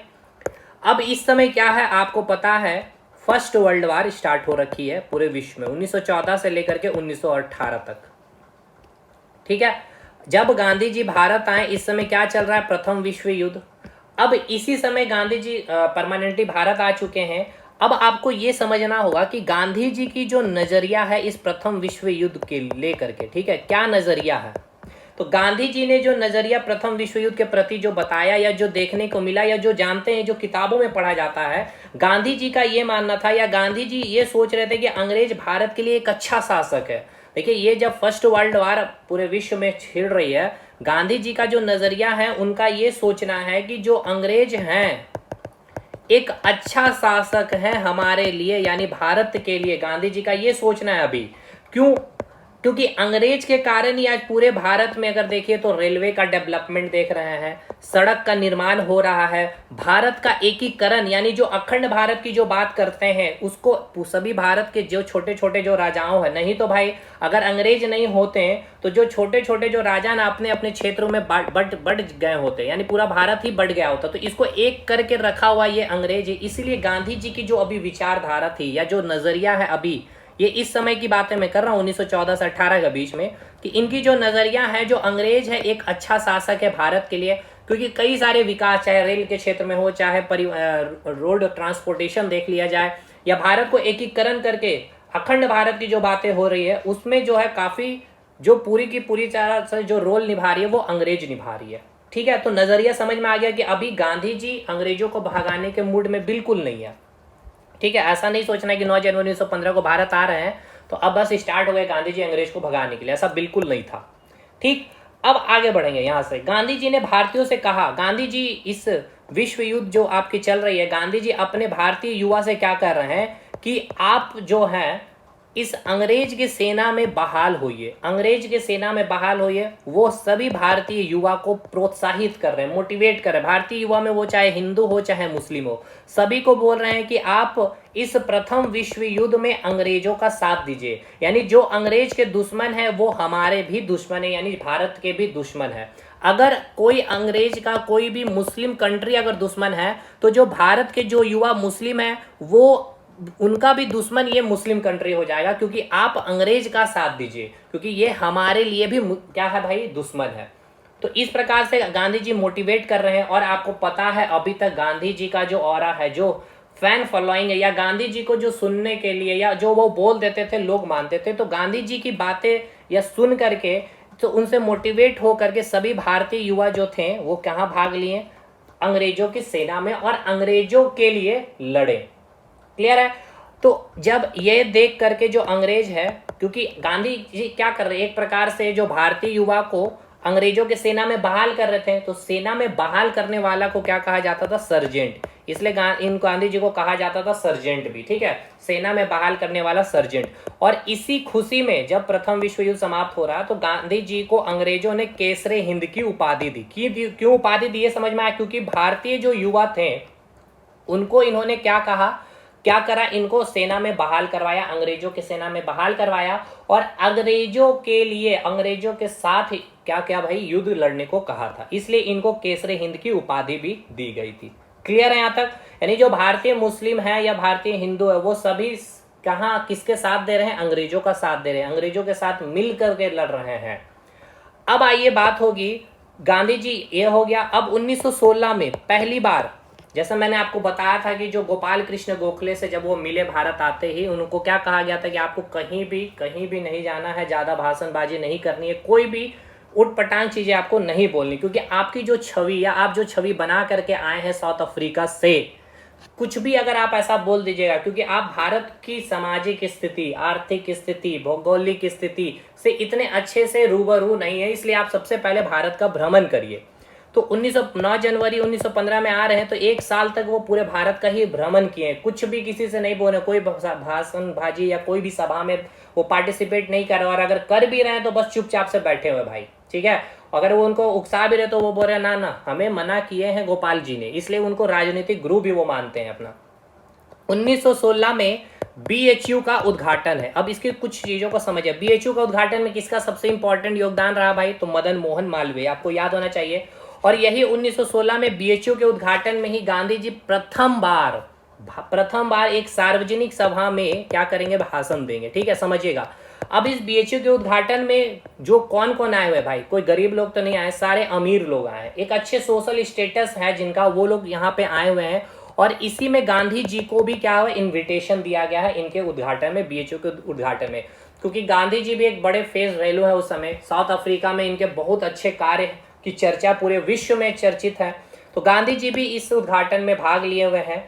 [SPEAKER 1] अब इस समय क्या है आपको पता है, फर्स्ट वर्ल्ड वार स्टार्ट हो रखी है पूरे विश्व में 1914 से लेकर के 1918 तक, ठीक है। जब गांधी जी भारत आए इस समय क्या चल रहा है, प्रथम विश्व युद्ध। अब इसी समय गांधी जी परमानेंटली भारत आ चुके हैं। अब आपको ये समझना होगा कि गांधी जी की जो नजरिया है इस प्रथम विश्व युद्ध के लेकर के, ठीक है, क्या नजरिया है, तो गांधी जी ने जो नजरिया प्रथम विश्व युद्ध के प्रति जो बताया या जो देखने को मिला या जो जानते हैं, जो किताबों में पढ़ा जाता है, गांधी जी का ये मानना था या गांधी जी ये सोच रहे थे कि अंग्रेज भारत के लिए एक अच्छा शासक है। देखिए ये जब फर्स्ट वर्ल्ड वार पूरे विश्व में छिड़ रही है, गांधी जी का जो नजरिया है उनका ये सोचना है कि जो अंग्रेज हैं एक अच्छा शासक है हमारे लिए, यानी भारत के लिए। गांधी जी का ये सोचना है अभी, क्यों, क्योंकि अंग्रेज के कारण ही आज पूरे भारत में अगर देखिए तो रेलवे का डेवलपमेंट देख रहे हैं, सड़क का निर्माण हो रहा है, भारत का एकीकरण यानी जो अखंड भारत की जो बात करते हैं उसको सभी भारत के जो छोटे छोटे जो राजाओं हैं, नहीं तो भाई अगर अंग्रेज नहीं होते तो जो छोटे छोटे जो राजा ना अपने अपने क्षेत्रों में बढ़ गए होते, यानी पूरा भारत ही बढ़ गया होता, तो इसको एक करके रखा हुआ ये अंग्रेज है। इसीलिए गांधी जी की जो अभी विचारधारा थी या जो नजरिया है अभी, ये इस समय की बातें मैं कर रहा हूँ 1914 से 18 के बीच में, कि इनकी जो नजरिया है जो अंग्रेज है एक अच्छा शासक है भारत के लिए, क्योंकि कई सारे विकास चाहे रेल के क्षेत्र में हो, चाहे रोड ट्रांसपोर्टेशन देख लिया जाए, या भारत को एकीकरण करके अखंड भारत की जो बातें हो रही है उसमें जो है काफी जो पूरी की पूरी तरह से जो रोल निभा रही है वो अंग्रेज निभा रही है, ठीक है। तो नजरिया समझ में आ गया कि अभी गांधी जी अंग्रेजों को भगाने के मूड में बिल्कुल नहीं है, ठीक है। ऐसा नहीं सोचना कि 9 जनवरी 1915 को भारत आ रहे हैं तो अब बस स्टार्ट हो गए गांधी जी अंग्रेज को भगाने के लिए, ऐसा बिल्कुल नहीं था, ठीक। अब आगे बढ़ेंगे यहाँ से। गांधी जी ने भारतीयों से कहा, गांधी जी इस विश्व युद्ध जो आपकी चल रही है, गांधी जी अपने भारतीय युवा से क्या कर रहे हैं कि आप जो है इस अंग्रेज की सेना में बहाल होइए, अंग्रेज के सेना में बहाल होइए। वो सभी भारतीय युवा को प्रोत्साहित कर रहे हैं, मोटिवेट कर रहे हैं, भारतीय युवा में वो चाहे हिंदू हो चाहे मुस्लिम हो, सभी को बोल रहे हैं कि आप इस प्रथम विश्व युद्ध में अंग्रेजों का साथ दीजिए। यानी जो अंग्रेज के दुश्मन है वो हमारे भी दुश्मन है, यानी भारत के भी दुश्मन है। अगर कोई अंग्रेज का कोई भी मुस्लिम कंट्री अगर दुश्मन है तो जो भारत के जो युवा मुस्लिम है वो उनका भी दुश्मन ये मुस्लिम कंट्री हो जाएगा, क्योंकि आप अंग्रेज का साथ दीजिए, क्योंकि ये हमारे लिए भी क्या है भाई, दुश्मन है। तो इस प्रकार से गांधी जी मोटिवेट कर रहे हैं। और आपको पता है अभी तक गांधी जी का जो ऑरा है, जो फैन फॉलोइंग है, या गांधी जी को जो सुनने के लिए या जो वो बोल देते थे लोग मानते थे, तो गांधी जी की बातें या सुन करके तो उनसे मोटिवेट हो करके सभी भारतीय युवा जो थे वो कहाँ भाग लिए, अंग्रेजों की सेना में, और अंग्रेजों के लिए लड़े। क्लियर है। तो जब ये देख करके जो अंग्रेज है, क्योंकि गांधी जी क्या कर रहे, एक प्रकार से जो भारतीय युवा को अंग्रेजों के सेना में बहाल कर रहे थे, तो सेना में बहाल करने वाला को क्या कहा जाता था, सर्जेंट। इसलिए इन गांधी जी को कहा जाता था सर्जेंट भी, ठीक है, सेना में बहाल करने वाला सर्जेंट। और इसी खुशी में जब प्रथम विश्व युद्ध समाप्त हो रहा, तो गांधी जी को अंग्रेजों ने केसरे हिंद की उपाधि दी। क्यों उपाधि दी, समझ में आया, क्योंकि भारतीय जो युवा थे उनको इन्होंने क्या कहा, क्या करा, इनको सेना में बहाल करवाया, अंग्रेजों के सेना में बहाल करवाया, और अंग्रेजों के लिए, अंग्रेजों के साथ क्या क्या भाई युद्ध लड़ने को कहा था। इसलिए इनको केसरे हिंद की उपाधि भी दी गई थी। क्लियर है यहाँ तक? यानी जो भारतीय मुस्लिम है या भारतीय हिंदू है, वो सभी कहाँ किसके साथ दे रहे हैं, अंग्रेजों का साथ दे रहे हैं, अंग्रेजों के साथ मिल करके लड़ रहे हैं। अब आइए बात होगी गांधी जी, ये हो गया। अब 1916 में पहली बार, जैसा मैंने आपको बताया था कि जो गोपाल कृष्ण गोखले से जब वो मिले भारत आते ही, उनको क्या कहा गया था कि आपको कहीं भी नहीं जाना है, ज़्यादा भाषणबाजी नहीं करनी है, कोई भी उटपटांग चीज़ें आपको नहीं बोलनी, क्योंकि आपकी जो छवि या आप जो छवि बना करके आए हैं साउथ अफ्रीका से, कुछ भी अगर आप ऐसा बोल दीजिएगा, क्योंकि आप भारत की सामाजिक स्थिति, आर्थिक स्थिति, भौगोलिक स्थिति से इतने अच्छे से रूबरू नहीं है, इसलिए आप सबसे पहले भारत का भ्रमण करिए। तो 9 जनवरी 1915 में आ रहे हैं, तो एक साल तक वो पूरे भारत का ही भ्रमण किए, कुछ भी किसी से नहीं बोले, कोई भाषणबाजी या कोई भी सभा में वो पार्टिसिपेट नहीं कर रहे, और अगर कर भी रहे हैं तो बस चुपचाप से बैठे हुए भाई, ठीक है। अगर वो उनको उकसा भी रहे तो वो बोल रहे ना ना, हमें मना किए हैं गोपाल जी ने, इसलिए उनको राजनीतिक गुरु भी वो मानते हैं अपना। 1916 में बीएचयू का उद्घाटन है। अब इसकी कुछ चीजों को समझिए। बीएचयू का उद्घाटन में किसका सबसे इंपॉर्टेंट योगदान रहा भाई, तो मदन मोहन मालवीय, आपको याद होना चाहिए। और यही 1916 में बीएचयू के उद्घाटन में ही गांधी जी प्रथम बार एक सार्वजनिक सभा में क्या करेंगे, भाषण देंगे, ठीक है, समझिएगा। अब इस बीएचयू के उद्घाटन में जो कौन कौन आए हुए भाई, कोई गरीब लोग तो नहीं आए, सारे अमीर लोग आए, एक अच्छे सोशल स्टेटस है जिनका, वो लोग यहाँ पे आए हुए हैं। और इसी में गांधी जी को भी क्या हुआ, इन्विटेशन दिया गया है इनके उद्घाटन में, बीएचयू के उद्घाटन में, क्योंकि गांधी जी भी एक बड़े फेस वैल्यू है उस समय। साउथ अफ्रीका में इनके बहुत अच्छे कार्य की चर्चा पूरे विश्व में चर्चित है, तो गांधी जी भी इस उद्घाटन में भाग लिए हुए हैं।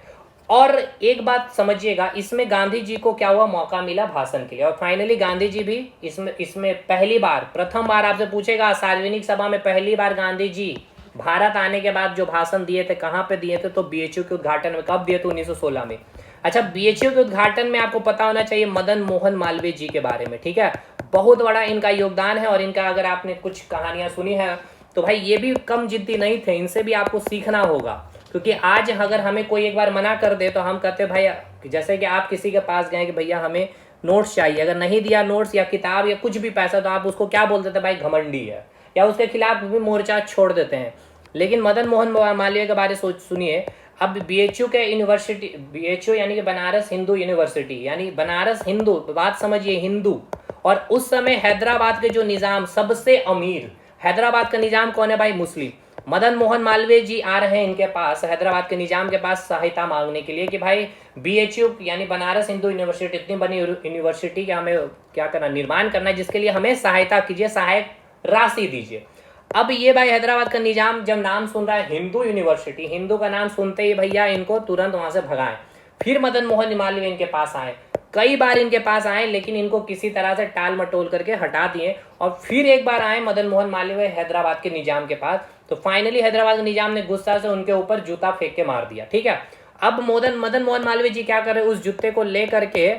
[SPEAKER 1] और एक बात समझिएगा, इसमें गांधी जी को क्या हुआ, मौका मिला भाषण के लिए, और फाइनली गांधी जी भी इसमें पहली बार, प्रथम बार आपसे पूछेगा सार्वजनिक सभा में पहली बार गांधी जी भारत आने के बाद जो भाषण दिए थे, कहाँ पे दिए थे, तो बीएचयू के उद्घाटन में। कब दिए थे, 1916 में। अच्छा, बीएचयू के उद्घाटन में आपको पता होना चाहिए मदन मोहन मालवीय जी के बारे में, ठीक है, बहुत बड़ा इनका योगदान है। और इनका अगर आपने कुछ कहानियां सुनी है तो भाई ये भी कम जिद्दी नहीं थे, इनसे भी आपको सीखना होगा, क्योंकि आज अगर हमें कोई एक बार मना कर दे तो हम कहते भाई, जैसे कि आप किसी के पास गए कि भैया हमें नोट्स चाहिए, अगर नहीं दिया नोट्स या किताब या कुछ भी पैसा, तो आप उसको क्या बोल देते, भाई घमंडी है, या उसके खिलाफ भी मोर्चा छोड़ देते हैं। लेकिन मदन मोहन मालवीय के बारे में सुनिए। अब बीएचयू के यूनिवर्सिटी, बीएचयू यानी कि बनारस हिंदू यूनिवर्सिटी, यानी बनारस हिंदू, बात समझिए, हिंदू। और उस समय हैदराबाद के जो निजाम, सबसे अमीर हैदराबाद का निजाम कौन है भाई, मुस्लिम। मदन मोहन मालवीय जी आ रहे हैं इनके पास, हैदराबाद के निजाम के पास सहायता मांगने के लिए कि भाई बीएचयू यानी बनारस हिंदू यूनिवर्सिटी, इतनी बड़ी यूनिवर्सिटी का हमें क्या करना, निर्माण करना है, जिसके लिए हमें सहायता कीजिए, सहायक राशि दीजिए। अब ये भाई हैदराबाद का निजाम जब नाम सुन रहा है हिंदू यूनिवर्सिटी, हिंदू का नाम सुनते ही भैया इनको तुरंत वहां से भगाएं। फिर मदन मोहन मालवीय इनके पास आए, कई बार इनके पास आए, लेकिन इनको किसी तरह से टाल मटोल करके हटा दिए। और फिर एक बार आए मदन मोहन मालवीय हैदराबाद के निजाम के पास, तो फाइनली हैदराबाद के निजाम ने गुस्सा से उनके ऊपर जूता फेंक के मार दिया, ठीक है। अब मदन मोहन मालवीय जी क्या कर रहे, उस जूते को लेकर के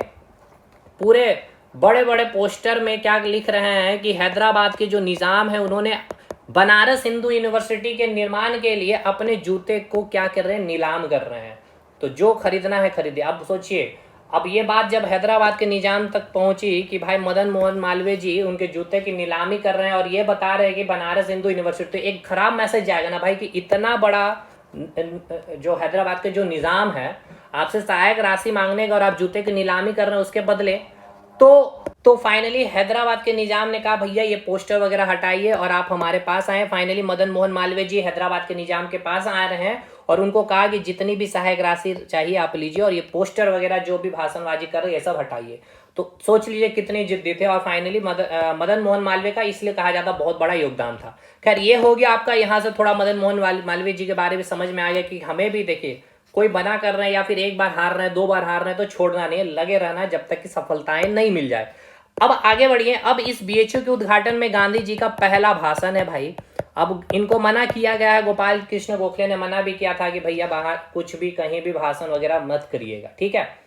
[SPEAKER 1] पूरे बड़े बड़े पोस्टर में क्या लिख रहे हैं कि हैदराबाद के जो निजाम है उन्होंने बनारस हिंदू यूनिवर्सिटी के निर्माण के लिए अपने जूते को क्या कर रहे हैं, नीलाम कर रहे हैं, तो जो खरीदना है खरीदे। अब सोचिए, अब ये बात जब हैदराबाद के निजाम तक पहुंची कि भाई मदन मोहन मालवीय जी उनके जूते की नीलामी कर रहे हैं और ये बता रहे हैं कि बनारस हिंदू यूनिवर्सिटी, एक खराब मैसेज जाएगा ना भाई कि इतना बड़ा जो हैदराबाद के जो निजाम है आपसे सहायक राशि मांगने का और आप जूते की नीलामी कर रहे हैं उसके बदले। तो फाइनली हैदराबाद के निजाम ने कहा भैया ये पोस्टर वगैरह हटाइए और आप हमारे पास आए। फाइनली मदन मोहन मालवीय जी हैदराबाद के निजाम के पास आ रहे हैं और उनको कहा कि जितनी भी सहायक राशि चाहिए आप लीजिए और ये पोस्टर वगैरह जो भी भाषणबाजी कर रहे हैं ये सब हटाइए। तो सोच लीजिए कितनी जिद्दी थे। और फाइनली मदन मोहन मालवीय का इसलिए कहा जाता बहुत बड़ा योगदान था। खैर ये हो गया आपका, यहाँ से थोड़ा मदन मोहन मालवीय जी के बारे में समझ में आ गया कि हमें भी देखिए कोई मना कर रहे हैं या फिर एक बार हार रहे हैं, 2 बार हार रहे हैं, तो छोड़ना नहीं है, लगे रहना है जब तक कि सफलताएं नहीं मिल जाए। अब आगे बढ़िए। अब इस बीएचयू के उद्घाटन में गांधी जी का पहला भाषण है भाई। अब इनको मना किया गया है, गोपाल कृष्ण गोखले ने मना भी किया था कि भैया बाहर कुछ भी कहीं भी भाषण वगैरह मत करिएगा, ठीक है।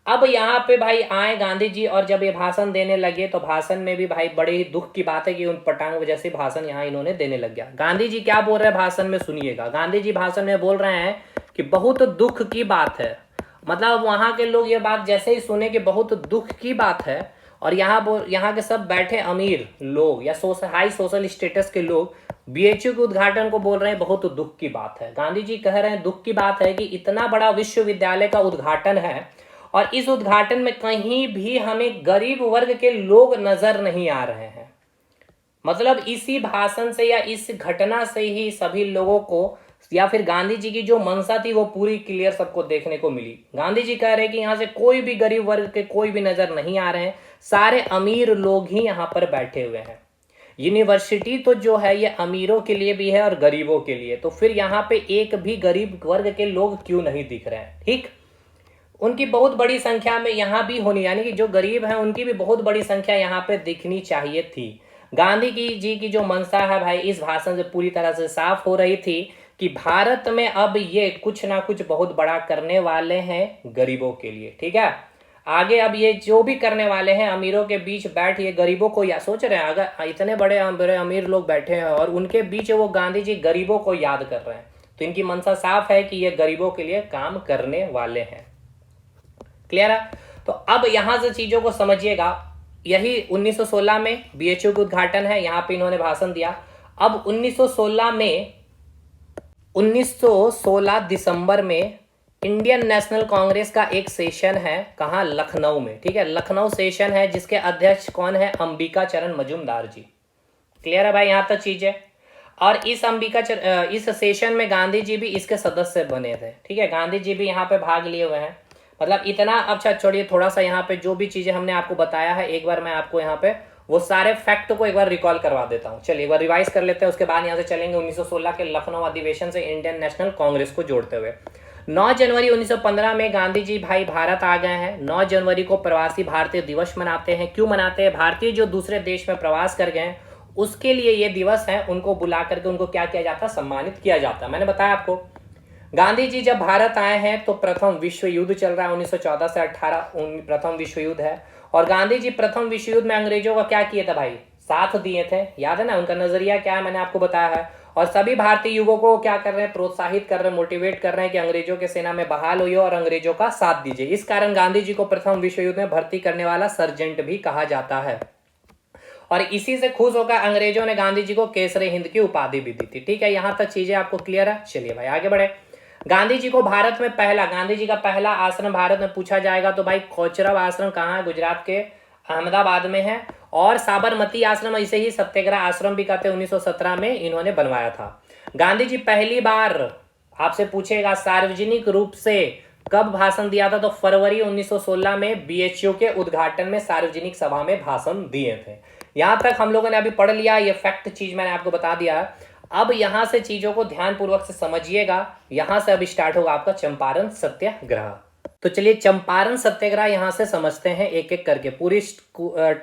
[SPEAKER 1] अब यहाँ पे भाई आए गांधी जी, और जब ये भाषण देने लगे तो भाषण में भी भाई बड़े ही दुख की बात है कि उन पटांग वजह से भाषण यहाँ इन्होंने देने लग गया। गांधी जी क्या बोल रहे हैं भाषण में, सुनिएगा। गांधी जी भाषण में बोल रहे हैं कि बहुत दुख की बात है, मतलब वहां के लोग ये बात जैसे ही सुने कि बहुत दुख की बात है, और यहाँ के सब बैठे अमीर लोग या हाई सोशल स्टेटस के लोग बीएचयू के उद्घाटन को बोल रहे हैं बहुत दुख की बात है। गांधी जी कह रहे हैं दुख की बात है कि इतना बड़ा विश्वविद्यालय का उद्घाटन है और इस उद्घाटन में कहीं भी हमें गरीब वर्ग के लोग नजर नहीं आ रहे हैं। मतलब इसी भाषण से या इस घटना से ही सभी लोगों को या फिर गांधी जी की जो मंशा थी वो पूरी क्लियर सबको देखने को मिली। गांधी जी कह रहे हैं कि यहाँ से कोई भी गरीब वर्ग के कोई भी नजर नहीं आ रहे हैं, सारे अमीर लोग ही यहाँ पर बैठे हुए हैं। यूनिवर्सिटी तो जो है ये अमीरों के लिए भी है और गरीबों के लिए, तो फिर यहाँ पे एक भी गरीब वर्ग के लोग क्यों नहीं दिख रहे हैं, ठीक। उनकी बहुत बड़ी संख्या में यहाँ भी होनी, यानी कि जो गरीब हैं उनकी भी बहुत बड़ी संख्या यहाँ पे दिखनी चाहिए थी। गांधी जी की जो मंशा है भाई इस भाषण से पूरी तरह से साफ हो रही थी कि भारत में अब ये कुछ ना कुछ बहुत बड़ा करने वाले हैं गरीबों के लिए, ठीक है। आगे अब ये जो भी करने वाले हैं अमीरों के बीच बैठ ये गरीबों को या सोच रहे हैं, अगर इतने बड़े अमीर लोग बैठे हैं और उनके बीच वो गांधी जी गरीबों को याद कर रहे हैं, तो इनकी मंशा साफ है कि ये गरीबों के लिए काम करने वाले हैं। क्लियर है। तो अब यहां से चीजों को समझिएगा। यही 1916 में बीएचयू का उद्घाटन है, यहां पे इन्होंने भाषण दिया। अब 1916 दिसंबर में इंडियन नेशनल कांग्रेस का एक सेशन है, कहां, लखनऊ में, ठीक है। लखनऊ सेशन है जिसके अध्यक्ष कौन है, अंबिका चरण मजूमदार जी। क्लियर है भाई, यहां तक चीज है। और इस सेशन में गांधी जी भी इसके सदस्य बने थे, ठीक है। गांधी जी भी यहाँ पे भाग लिए हुए हैं। मतलब इतना, अच्छा छोड़िए, थोड़ा सा यहाँ पे जो भी चीजें हमने आपको बताया है एक बार मैं आपको यहाँ पे वो सारे फैक्ट को एक बार रिकॉल करवा देता हूँ। चलिए एक बार रिवाइज कर लेते हैं, उसके बाद यहाँ से चलेंगे 1916 के लखनऊ अधिवेशन से इंडियन नेशनल कांग्रेस को जोड़ते हुए। 9 जनवरी 1915 में गांधी जी भाई भारत आ गए हैं। 9 जनवरी को प्रवासी भारतीय दिवस मनाते हैं। क्यों मनाते हैं, भारतीय जो दूसरे देश में प्रवास कर गए उसके लिए ये दिवस है, उनको बुला करके उनको क्या किया जाता है, सम्मानित किया जाता है। मैंने बताया आपको। गांधी जी जब भारत आए हैं तो प्रथम विश्व युद्ध चल रहा है, 1914 से 18 प्रथम विश्व युद्ध है। और गांधी जी प्रथम विश्व युद्ध में अंग्रेजों का क्या किए थे भाई, साथ दिए थे, याद है ना। उनका नजरिया क्या है मैंने आपको बताया है। और सभी भारतीय युवकों को क्या कर रहे हैं, प्रोत्साहित कर रहे हैं, मोटिवेट कर रहे हैं कि अंग्रेजों के सेना में बहाल होइए और अंग्रेजों का साथ दीजिए। इस कारण गांधी जी को प्रथम विश्व युद्ध में भर्ती करने वाला सर्जेंट भी कहा जाता है। और इसी से खुश होकर अंग्रेजों ने गांधी जी को केसरी हिंद की उपाधि भी दी थी, ठीक है। यहां तक चीजें आपको क्लियर है। चलिए भाई आगे बढ़े। गांधी जी को भारत में गांधी जी का पहला आश्रम भारत में पूछा जाएगा तो भाई कोचरब आश्रम कहाँ है, गुजरात के अहमदाबाद में है। और साबरमती आश्रम, इसे ही सत्याग्रह आश्रम भी कहते हैं, 1917 में इन्होंने बनवाया था। गांधी जी पहली बार आपसे पूछेगा सार्वजनिक रूप से कब भाषण दिया था, तो फरवरी 1916 में बीएचयू के उद्घाटन में सार्वजनिक सभा में भाषण दिए थे। यहां तक हम लोगों ने अभी पढ़ लिया, ये फैक्ट चीज मैंने आपको बता दिया। अब यहां से चीजों को ध्यानपूर्वक से समझिएगा। यहां से अब स्टार्ट होगा आपका चंपारण सत्याग्रह। तो चलिए चंपारण सत्याग्रह यहां से समझते हैं एक एक करके, पूरी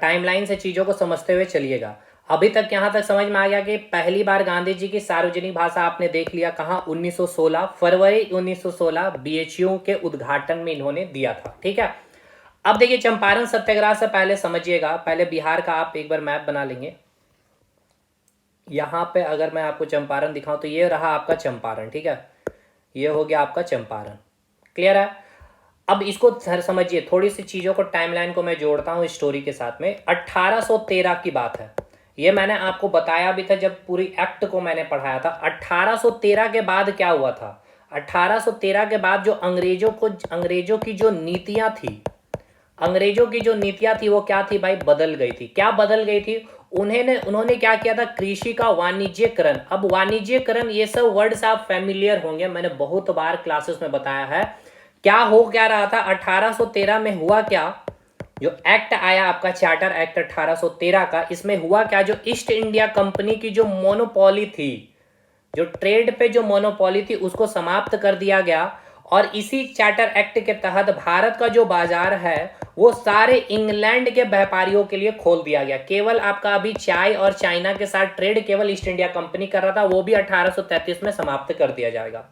[SPEAKER 1] टाइमलाइन से चीजों को समझते हुए चलिएगा। अभी तक यहां तक समझ में आ गया कि पहली बार गांधी जी की सार्वजनिक भाषा आपने देख लिया कहां, 1916 फरवरी 1916 बीएचयू के उद्घाटन में इन्होंने दिया था, ठीक है। अब देखिए चंपारण सत्याग्रह से पहले समझिएगा, पहले बिहार का आप एक बार मैप बना लेंगे। यहां पे अगर मैं आपको चंपारण दिखाऊं तो ये रहा आपका चंपारण, ठीक है। ये हो गया आपका चंपारण, क्लियर है। अब इसको समझिए, थोड़ी सी चीजों को टाइमलाइन को मैं जोड़ता हूं स्टोरी के साथ में। 1813 की बात है, ये मैंने आपको बताया भी था जब पूरी एक्ट को मैंने पढ़ाया था। 1813 के बाद क्या हुआ था, 1813 के बाद जो अंग्रेजों की जो नीतियां थी वो क्या थी भाई, बदल गई थी। क्या बदल गई थी, उन्होंने क्या किया था, कृषि का वाणिज्यकरण। अब वाणिज्यकरण, ये सब वर्ड्स आप फैमिलियर होंगे, मैंने बहुत बार क्लासेस में बताया है। क्या रहा था 1813 में, हुआ क्या, जो एक्ट आया आपका चार्टर एक्ट 1813 का, इसमें हुआ क्या, जो ईस्ट इंडिया कंपनी की जो मोनोपोली थी, जो ट्रेड पे जो मोनोपोली थी, उसको समाप्त कर दिया गया। और इसी चार्टर एक्ट के तहत भारत का जो बाजार है वो सारे इंग्लैंड के व्यापारियों के लिए खोल दिया गया। केवल आपका अभी चाय और चाइना के साथ ट्रेड केवल ईस्ट इंडिया कंपनी कर रहा था, वो भी 1833 में समाप्त कर दिया जाएगा।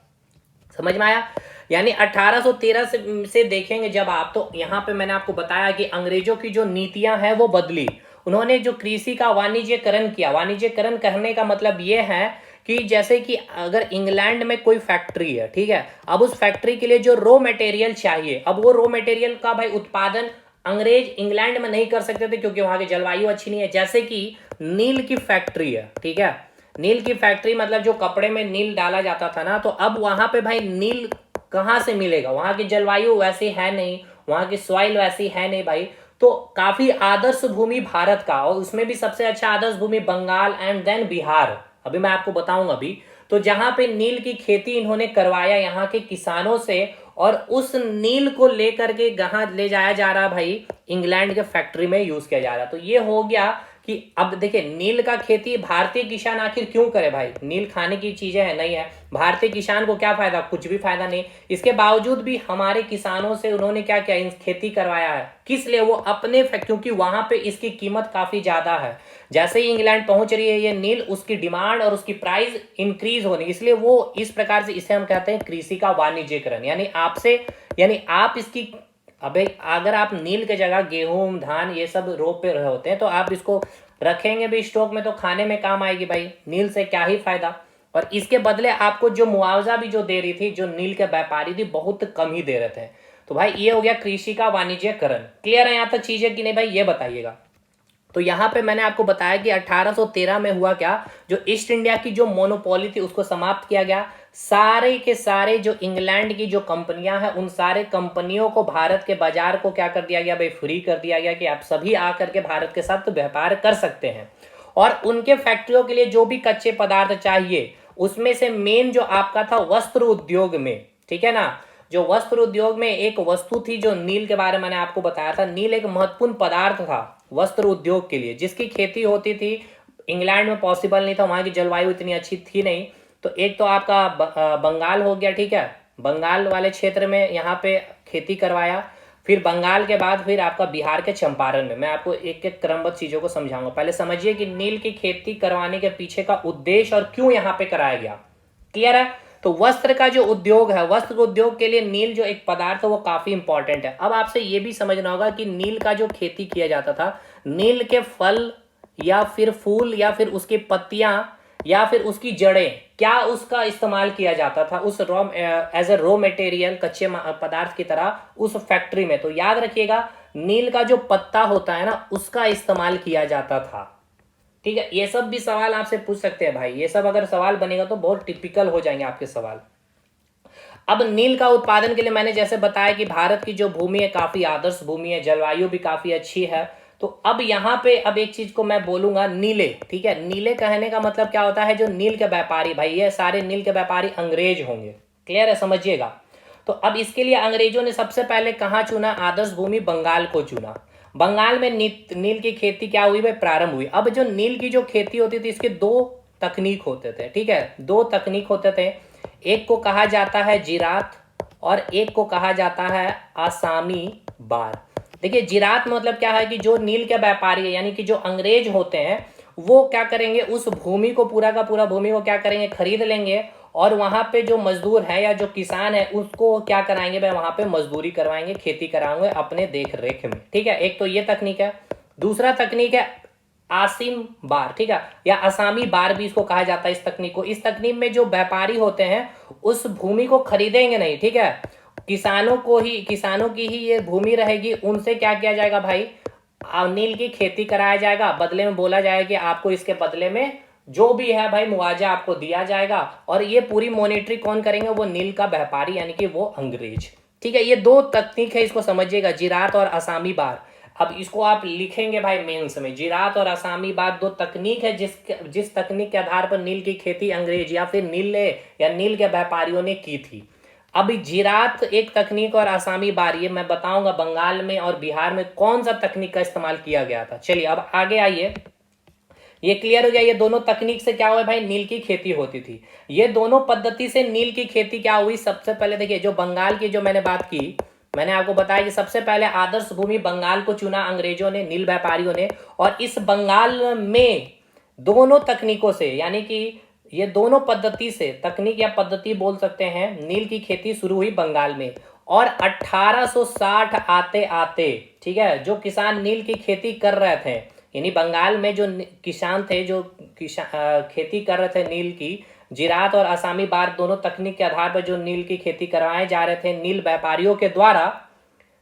[SPEAKER 1] समझ में आया? यानी 1813 से देखेंगे जब आप, तो यहां पे मैंने आपको बताया कि अंग्रेजों की जो नीतियां हैं वो बदली। उन्होंने जो कृषि का वाणिज्यकरण किया, वाणिज्यकरण करने का मतलब ये है कि जैसे कि अगर इंग्लैंड में कोई फैक्ट्री है, ठीक है, अब उस फैक्ट्री के लिए जो रॉ मटेरियल चाहिए, अब वो रॉ मटेरियल का भाई उत्पादन अंग्रेज इंग्लैंड में नहीं कर सकते थे क्योंकि वहां की जलवायु अच्छी नहीं है। जैसे कि नील की फैक्ट्री है, ठीक है, नील की फैक्ट्री मतलब जो कपड़े में नील डाला जाता था ना, तो अब वहां पे भाई नील कहाँ से मिलेगा? वहां की जलवायु वैसी है नहीं, वहां की सॉइल वैसी है नहीं भाई। तो काफी आदर्श भूमि भारत का, और उसमें भी सबसे अच्छा आदर्श भूमि बंगाल एंड देन बिहार, अभी मैं आपको बताऊंगा अभी। तो जहां पे नील की खेती इन्होंने करवाया यहाँ के किसानों से, और उस नील को लेकर के कहाँ ले जाया जा रहा भाई? इंग्लैंड के फैक्ट्री में यूज किया जा रहा। तो ये हो गया कि अब देखिए नील का खेती भारतीय किसान आखिर क्यों करे भाई? नील खाने की चीजें है नहीं है, भारतीय किसान को क्या फायदा? कुछ भी फायदा नहीं। इसके बावजूद भी हमारे किसानों से उन्होंने क्या किया? खेती करवाया है। किस लिए? वो अपने, क्योंकि वहां पे इसकी कीमत काफी ज्यादा है। जैसे ही इंग्लैंड पहुंच रही है ये नील, उसकी डिमांड और उसकी प्राइस इंक्रीज होने, इसलिए वो इस प्रकार से, इसे हम कहते हैं कृषि का वाणिज्यकरण। यानी आपसे, यानी आप इसकी, अबे अगर आप नील के जगह गेहूं धान ये सब रोप पे रहे होते हैं तो आप इसको रखेंगे भी स्टॉक में तो खाने में काम आएगी भाई, नील से क्या ही फायदा। और इसके बदले आपको जो मुआवजा भी जो दे रही थी, जो नील के व्यापारी थी, बहुत कम ही दे रहे थे। तो भाई ये हो गया कृषि का वाणिज्यकरण। क्लियर है यहां तक चीजें कि नहीं भाई? ये बताइएगा। तो यहां पे मैंने आपको बताया कि 1813 में हुआ क्या? जो ईस्ट इंडिया की जो मोनोपोली थी उसको समाप्त किया गया। सारे के सारे जो इंग्लैंड की जो कंपनियां हैं, उन सारे कंपनियों को भारत के बाजार को क्या कर दिया गया भाई? फ्री कर दिया गया कि आप सभी आकर के भारत के साथ व्यापार कर सकते हैं। और उनके फैक्ट्रियों के लिए जो भी कच्चे पदार्थ चाहिए, उसमें से मेन जो आपका था वस्त्र उद्योग में, ठीक है ना, जो वस्त्र उद्योग में एक वस्तु थी जो नील के बारे में मैंने आपको बताया था। नील एक महत्वपूर्ण पदार्थ था वस्त्र उद्योग के लिए, जिसकी खेती होती थी इंग्लैंड में पॉसिबल नहीं था, वहां की जलवायु इतनी अच्छी थी नहीं। तो एक तो आपका बंगाल हो गया, ठीक है, बंगाल वाले क्षेत्र में यहाँ पे खेती करवाया। फिर बंगाल के बाद फिर आपका बिहार के चंपारण में। मैं आपको एक एक क्रमबद्ध चीजों को समझाऊंगा। पहले समझिए कि नील की खेती करवाने के पीछे का उद्देश्य और क्यों यहाँ पे कराया गया। क्लियर है? तो वस्त्र का जो उद्योग है, वस्त्र उद्योग के लिए नील जो एक पदार्थ है वो काफी इंपॉर्टेंट है। अब आपसे ये भी समझना होगा कि नील का जो खेती किया जाता था, नील के फल या फिर फूल या फिर उसकी पत्तियां या फिर उसकी जड़ें, क्या उसका इस्तेमाल किया जाता था उस raw, as a raw material, कच्चे पदार्थ की तरह उस फैक्ट्री में? तो याद रखिएगा, नील का जो पत्ता होता है ना, उसका इस्तेमाल किया जाता था। ठीक है, ये सब भी सवाल आपसे पूछ सकते हैं भाई। ये सब अगर सवाल बनेगा तो बहुत टिपिकल हो जाएंगे आपके सवाल। अब नील का उत्पादन के लिए मैंने जैसे बताया कि भारत की जो भूमि है काफी आदर्श भूमि है, जलवायु भी काफी अच्छी है। तो अब यहाँ पे अब एक चीज को मैं बोलूंगा, नीले, ठीक है, नीले कहने का मतलब क्या होता है? जो नील के व्यापारी भाई, ये सारे नील के व्यापारी अंग्रेज होंगे। क्लियर है? समझिएगा। तो अब इसके लिए अंग्रेजों ने सबसे पहले कहाँ चुना? आदर्श भूमि बंगाल को चुना। बंगाल में नील की खेती क्या हुई भाई? प्रारंभ हुई। अब जो नील की जो खेती होती थी, इसके दो तकनीक होते थे, ठीक है, दो तकनीक होते थे। एक को कहा जाता है जिरात और एक को कहा जाता है आसामी बार। देखिए जिरात मतलब क्या है कि जो नील के व्यापारी है, यानी कि जो अंग्रेज होते हैं, वो क्या करेंगे? उस भूमि को, पूरा का पूरा भूमि को क्या करेंगे? खरीद लेंगे और वहां पे जो मजदूर है या जो किसान है उसको क्या कराएंगे भाई? वहां पे मजदूरी करवाएंगे, खेती कराएंगे अपने देख रेख में। ठीक है, एक तो ये तकनीक है। दूसरा तकनीक है आसिम बार, ठीक है, या असामी बार भी इसको कहा जाता है इस तकनीक को। इस तकनीक में जो व्यापारी होते हैं उस भूमि को खरीदेंगे नहीं, ठीक है, किसानों की ही ये भूमि रहेगी। उनसे क्या किया जाएगा भाई? नील की खेती कराया जाएगा, बदले में बोला जाएगा कि आपको इसके बदले में जो भी है भाई मुआवजा आपको दिया जाएगा। और ये पूरी मॉनिटरी कौन करेंगे? वो नील का व्यापारी, यानी कि वो अंग्रेज। ठीक है, ये दो तकनीक है, इसको समझिएगा, जिरात और असामी बार। अब इसको आप लिखेंगे भाई मेंस में, जिरात और असामी बार दो तकनीक है जिस तकनीक के आधार पर नील की खेती अंग्रेज या फिर नील के व्यापारियों ने की थी। अब जिरात एक तकनीक और आसामी बार, ये मैं बताऊंगा बंगाल में और बिहार में कौन सा तकनीक का इस्तेमाल किया गया था। चलिए अब आगे आइए ये क्लियर हो गया। ये दोनों तकनीक से क्या हुआ भाई, नील की खेती होती थी। ये दोनों पद्धति से नील की खेती क्या हुई, सबसे पहले देखिए जो बंगाल की जो मैंने बात की, मैंने आपको बताया कि सबसे पहले आदर्श भूमि बंगाल को चुना अंग्रेजों ने, नील व्यापारियों ने, और इस बंगाल में दोनों तकनीकों से, यानी कि ये दोनों पद्धति से, तकनीक या पद्धति बोल सकते हैं, नील की खेती शुरू हुई बंगाल में। और 1860 आते आते, ठीक है, जो किसान नील की खेती कर रहे थे, यानी बंगाल में जो किसान थे, जो खेती कर रहे थे नील की, जिरात और आसामी बार दोनों तकनीक के आधार पर जो नील की खेती करवाए जा रहे थे नील व्यापारियों के द्वारा,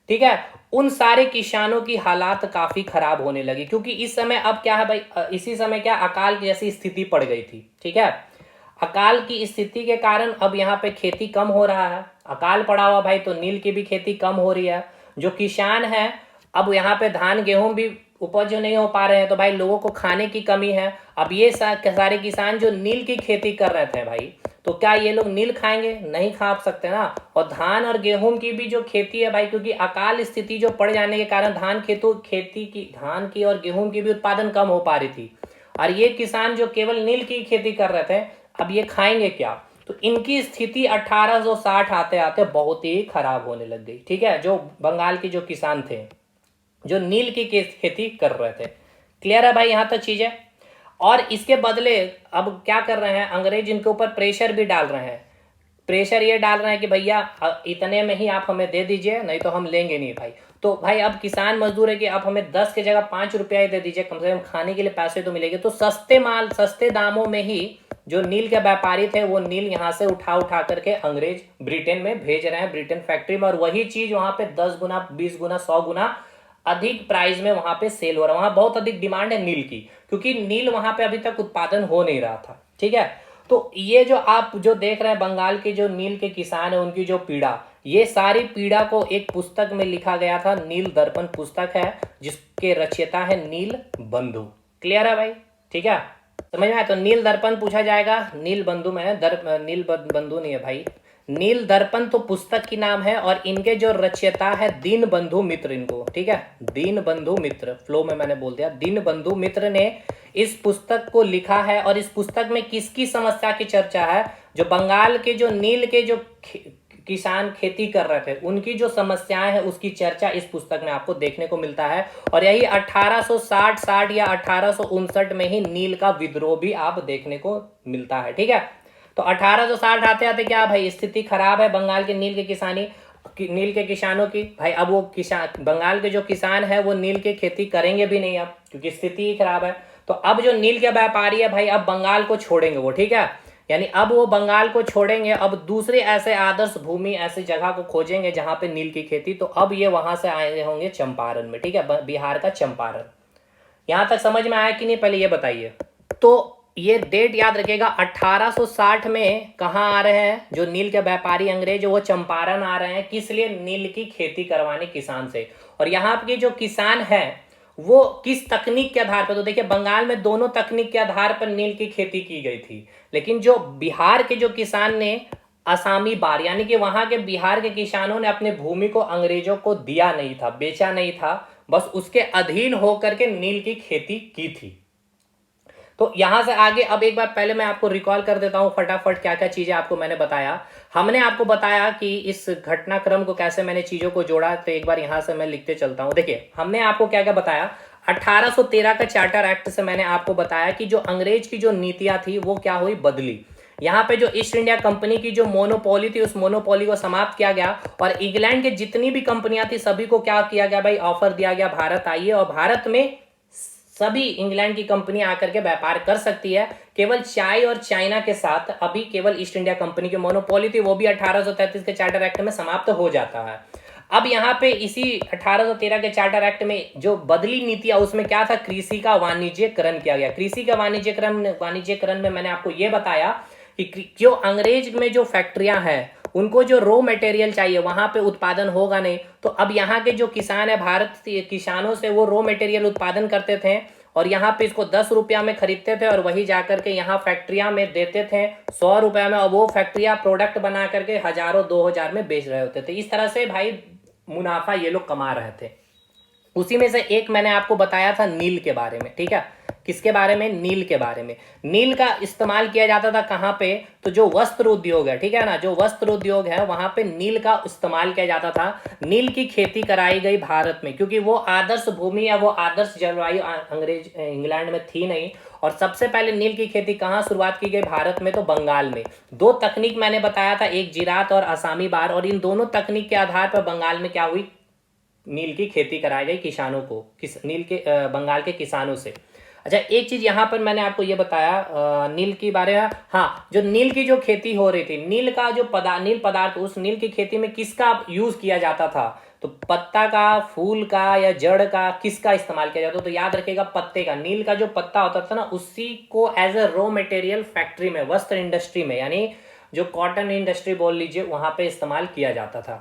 [SPEAKER 1] ठीक है, उन सारे किसानों की हालात काफी खराब होने लगी। क्योंकि इस समय अब क्या है भाई, इसी समय क्या अकाल जैसी स्थिति पड़ गई थी, ठीक है। अकाल की स्थिति के कारण अब यहाँ पे खेती कम हो रहा है, अकाल पड़ा हुआ भाई, तो नील की भी खेती कम हो रही है। जो किसान है, अब यहाँ पे धान गेहूं भी उपज नहीं हो पा रहे हैं, तो भाई लोगों को खाने की कमी है। अब ये सारे किसान जो नील की खेती कर रहे थे भाई, तो क्या ये लोग नील खाएंगे, नहीं खा सकते ना। और धान और गेहूं की भी जो खेती है भाई, क्योंकि अकाल स्थिति जो पड़ जाने के कारण धान की और गेहूं की भी उत्पादन कम हो पा रही थी। और ये किसान जो केवल नील की खेती कर रहे थे, अब ये खाएंगे क्या। तो इनकी स्थिति 1860 आते आते बहुत ही खराब होने लग गई, ठीक है, जो बंगाल के जो किसान थे जो नील की खेती कर रहे थे। क्लियर है भाई यहाँ तक चीजें। और इसके बदले अब क्या कर रहे हैं, अंग्रेज इनके ऊपर प्रेशर भी डाल रहे हैं। प्रेशर ये डाल रहे हैं कि भैया इतने में ही आप हमें दे दीजिए, नहीं तो हम लेंगे नहीं भाई। तो भाई अब किसान मजदूर है कि आप हमें 10 की जगह 5 रुपया ही दे दीजिए, कम से कम खाने के लिए पैसे तो मिलेंगे। तो सस्ते दामों में ही जो नील के व्यापारी थे वो नील यहाँ से उठा करके अंग्रेज ब्रिटेन में भेज रहे हैं, ब्रिटेन फैक्ट्री में। और वही चीज वहां पे 10 गुना 20 गुना 100 गुना अधिक प्राइस में वहां पे सेल हो रहा है। वहां बहुत अधिक डिमांड है नील की, क्योंकि नील वहां पे अभी तक उत्पादन हो नहीं रहा था, ठीक है। तो ये जो आप जो देख रहे हैं बंगाल के जो नील के किसान है, उनकी जो पीड़ा, ये सारी पीड़ा को एक पुस्तक में लिखा गया था, नील दर्पण पुस्तक है, जिसके रचयिता है नील बंधु। क्लियर है भाई, ठीक है, समझ में आया। तो नील दर्पण पूछा जाएगा, नील बंधु में नील बंधु नहीं है भाई, नील दर्पण तो पुस्तक की नाम है। और इनके जो रचयिता है दीन बंधु मित्र, इनको, ठीक है, दीन बंधु मित्र, फ्लो में मैंने बोल दिया, दीन बंधु मित्र ने इस पुस्तक को लिखा है। और इस पुस्तक में किसकी समस्या की चर्चा है, जो बंगाल के जो नील के जो किसान खेती कर रहे थे उनकी जो समस्याएं हैं, उसकी चर्चा इस पुस्तक में आपको देखने को मिलता है। और यही 1860 या 1859 में ही नील का विद्रोह भी आप देखने को मिलता है, ठीक है। तो 1860 आते आते क्या भाई, स्थिति खराब है बंगाल के नील के किसानों की। भाई अब वो किसान, बंगाल के जो किसान है वो नील की खेती करेंगे भी नहीं अब, क्योंकि स्थिति ही खराब है। तो अब जो नील के व्यापारी है भाई, अब बंगाल को छोड़ेंगे वो, ठीक है, यानी अब वो बंगाल को छोड़ेंगे, अब दूसरे ऐसे आदर्श भूमि, ऐसी जगह को खोजेंगे जहां पे नील की खेती। तो अब ये वहां से आए होंगे चंपारण में, ठीक है, बिहार का चंपारण। यहां तक समझ में आया कि नहीं, पहले ये बताइए। तो ये डेट याद रखिएगा, 1860 में कहाँ आ रहे हैं जो नील के व्यापारी अंग्रेज, वो चंपारण आ रहे हैं। किस लिए, नील की खेती करवाने किसान से। और यहाँ के जो किसान है वो किस तकनीक के आधार पर, तो देखिए बंगाल में दोनों तकनीक के आधार पर नील की खेती की गई थी। लेकिन जो बिहार के जो किसान ने आसामी बार, यानी कि वहां के बिहार के किसानों ने अपने भूमि को अंग्रेजों को दिया नहीं था, बेचा नहीं था, बस उसके अधीन होकर के नील की खेती की थी। तो यहां से आगे अब एक बार पहले मैं आपको रिकॉल कर देता हूं फटाफट, क्या क्या चीजें आपको मैंने बताया। हमने आपको बताया कि इस घटनाक्रम को कैसे मैंने चीजों को जोड़ा, तो एक बार यहां से मैं लिखते चलता हूं। देखिए हमने आपको क्या क्या बताया। 1813 का चार्टर एक्ट से मैंने आपको बताया कि जो अंग्रेज की जो नीतियां थी वो क्या हुई, बदली। यहाँ पे जो ईस्ट इंडिया कंपनी की जो मोनोपोली थी, उस मोनोपोली को समाप्त किया गया। और इंग्लैंड के जितनी भी कंपनियां थी सभी को क्या किया गया भाई, ऑफर दिया गया, भारत आइए। और भारत में सभी इंग्लैंड की कंपनियां आकर के व्यापार कर सकती है। केवल चाय और चाइना के साथ अभी केवल ईस्ट इंडिया कंपनी की मोनोपोली थी, वो भी 1833 के चार्टर एक्ट में समाप्त हो जाता है। अब यहाँ पे इसी 1813 के चार्टर एक्ट में जो बदली नीतियां, उसमें क्या था, कृषि का वाणिज्यकरण किया गया। कृषि का वाणिज्यकरण में मैंने आपको ये बताया कि जो अंग्रेज में जो फैक्ट्रियां हैं उनको जो रॉ मटेरियल चाहिए वहां पे उत्पादन होगा नहीं। तो अब यहाँ के जो किसान है, भारत किसानों से वो रॉ मटेरियल उत्पादन करते थे और यहाँ पे इसको 10 रुपया में खरीदते थे और वही जाकर के यहाँ फैक्ट्रियां में देते थे 100 रुपया में। और वो फैक्ट्रियां प्रोडक्ट बना करके हजारों 2000 में बेच रहे होते थे। इस तरह से भाई मुनाफा ये लोग कमा रहे थे। उसी में से एक मैंने आपको बताया था नील के बारे में, ठीक है, किसके बारे में? नील के बारे में। नील का इस्तेमाल किया जाता था कहाँ पे? तो जो वस्त्र उद्योग है, ठीक है ना, जो वस्त्र उद्योग है वहां पे नील का इस्तेमाल किया जाता था। नील की खेती कराई गई भारत में, क्योंकि वो आदर्श भूमि या वो आदर्श जलवायु अंग्रेज इंग्लैंड में थी नहीं। और सबसे पहले नील की खेती कहाँ शुरुआत की गई? भारत में, तो बंगाल में। दो तकनीक मैंने बताया था, एक जिरात और असामी बार, और इन दोनों तकनीक के आधार पर बंगाल में क्या हुई? नील की खेती कराई गई किसानों को, नील के बंगाल के किसानों से। अच्छा, एक चीज यहाँ पर मैंने आपको ये बताया नील के बारे में। हाँ, जो नील की जो खेती हो रही थी, नील का जो नील पदार्थ, उस नील की खेती में किसका यूज किया जाता था? तो पत्ता का, फूल का या जड़ का, किसका इस्तेमाल किया जाता? तो याद रखिएगा, पत्ते का। नील का जो पत्ता होता था ना, उसी को as a raw material factory में, वस्त्र इंडस्ट्री में, यानी जो कॉटन इंडस्ट्री बोल लीजिए, वहां पे इस्तेमाल किया जाता था।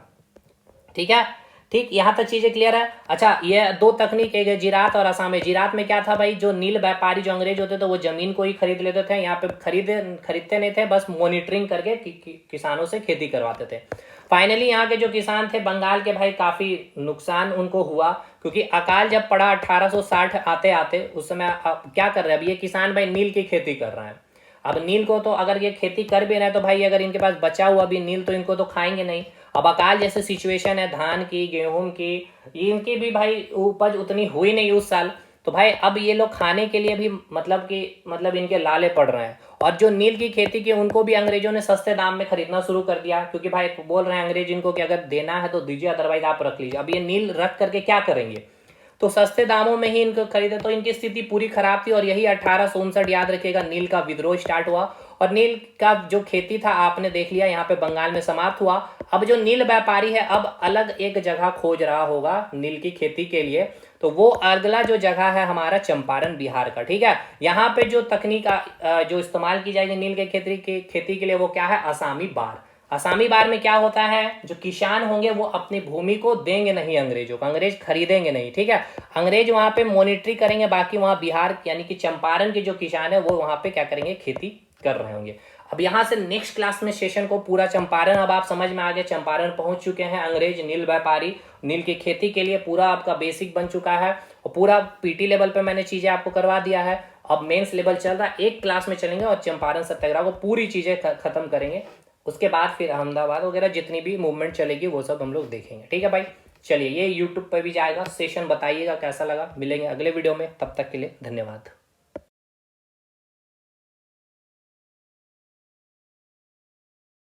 [SPEAKER 1] ठीक है, ठीक, यहां तक चीजें क्लियर है। अच्छा, ये दो तकनीक, एक है जिरात और आसाम में। जिरात में क्या था भाई? जो नील व्यापारी, जो अंग्रेज होते थे, वो जमीन को ही खरीद लेते थे, यहाँ पे खरीदते नहीं थे, बस मॉनिटरिंग करके किसानों से खेती करवाते थे। फाइनली यहाँ के जो किसान थे बंगाल के भाई, काफी नुकसान उनको हुआ, क्योंकि अकाल जब पड़ा 1860 आते आते, उस समय क्या कर रहे हैं? अब ये किसान भाई नील की खेती कर रहे हैं। अब नील को तो अगर ये खेती कर भी रहे हैं तो भाई, अगर इनके पास बचा हुआ भी नील, तो इनको तो खाएंगे नहीं। अब अकाल जैसे सिचुएशन है, धान की, गेहूं की, इनकी भी भाई उपज उतनी हुई नहीं उस साल। तो भाई अब ये लोग खाने के लिए भी मतलब इनके लाले पड़ रहे हैं। और जो नील की खेती की, उनको भी अंग्रेजों ने सस्ते दाम में खरीदना शुरू कर दिया, क्योंकि भाई बोल रहे हैं अंग्रेज इनको कि अगर देना है तो दीजिए, अदरवाइज आप रख लीजिए। अब ये नील रख करके क्या करेंगे? तो सस्ते दामों में ही इनको खरीदे, तो इनकी स्थिति पूरी खराब थी। और यही 1859, याद रखिएगा, नील का विद्रोह स्टार्ट हुआ। और नील का जो खेती था, आपने देख लिया, यहाँ पे बंगाल में समाप्त हुआ। अब जो नील व्यापारी है, अब अलग एक जगह खोज रहा होगा नील की खेती के लिए। तो वो अगला जो जगह है हमारा चंपारण, बिहार का। ठीक है, यहाँ पे जो तकनीक जो इस्तेमाल की जाएगी नील के खेती के लिए, वो क्या है? असामी बार। असामी बार में क्या होता है? जो किसान होंगे वो अपनी भूमि को देंगे नहीं अंग्रेजों को, अंग्रेज खरीदेंगे नहीं। ठीक है, अंग्रेज वहां पे मॉनिटरी करेंगे, बाकी वहां बिहार यानी कि चंपारण के जो किसान है वो वहां पे क्या करेंगे? खेती कर रहे होंगे। अब यहां से नेक्स्ट क्लास में सेशन को पूरा चंपारण, अब आप समझ में आ गए, चंपारण पहुंच चुके हैं अंग्रेज नील व्यापारी। नील की खेती के लिए पूरा आपका बेसिक बन चुका है, और पूरा पीटी लेवल पे मैंने चीजें आपको करवा दिया है। अब मेंस लेवल चल रहा है, एक क्लास में चलेंगे और चंपारण सत्याग्रह को पूरी चीजें खत्म करेंगे। उसके बाद फिर अहमदाबाद वगैरह जितनी भी मूवमेंट चलेगी वो सब हम लोग देखेंगे। ठीक है भाई, चलिए, ये यूट्यूब पर भी जाएगा सेशन, बताइएगा कैसा लगा। मिलेंगे अगले वीडियो में, तब तक के लिए धन्यवाद।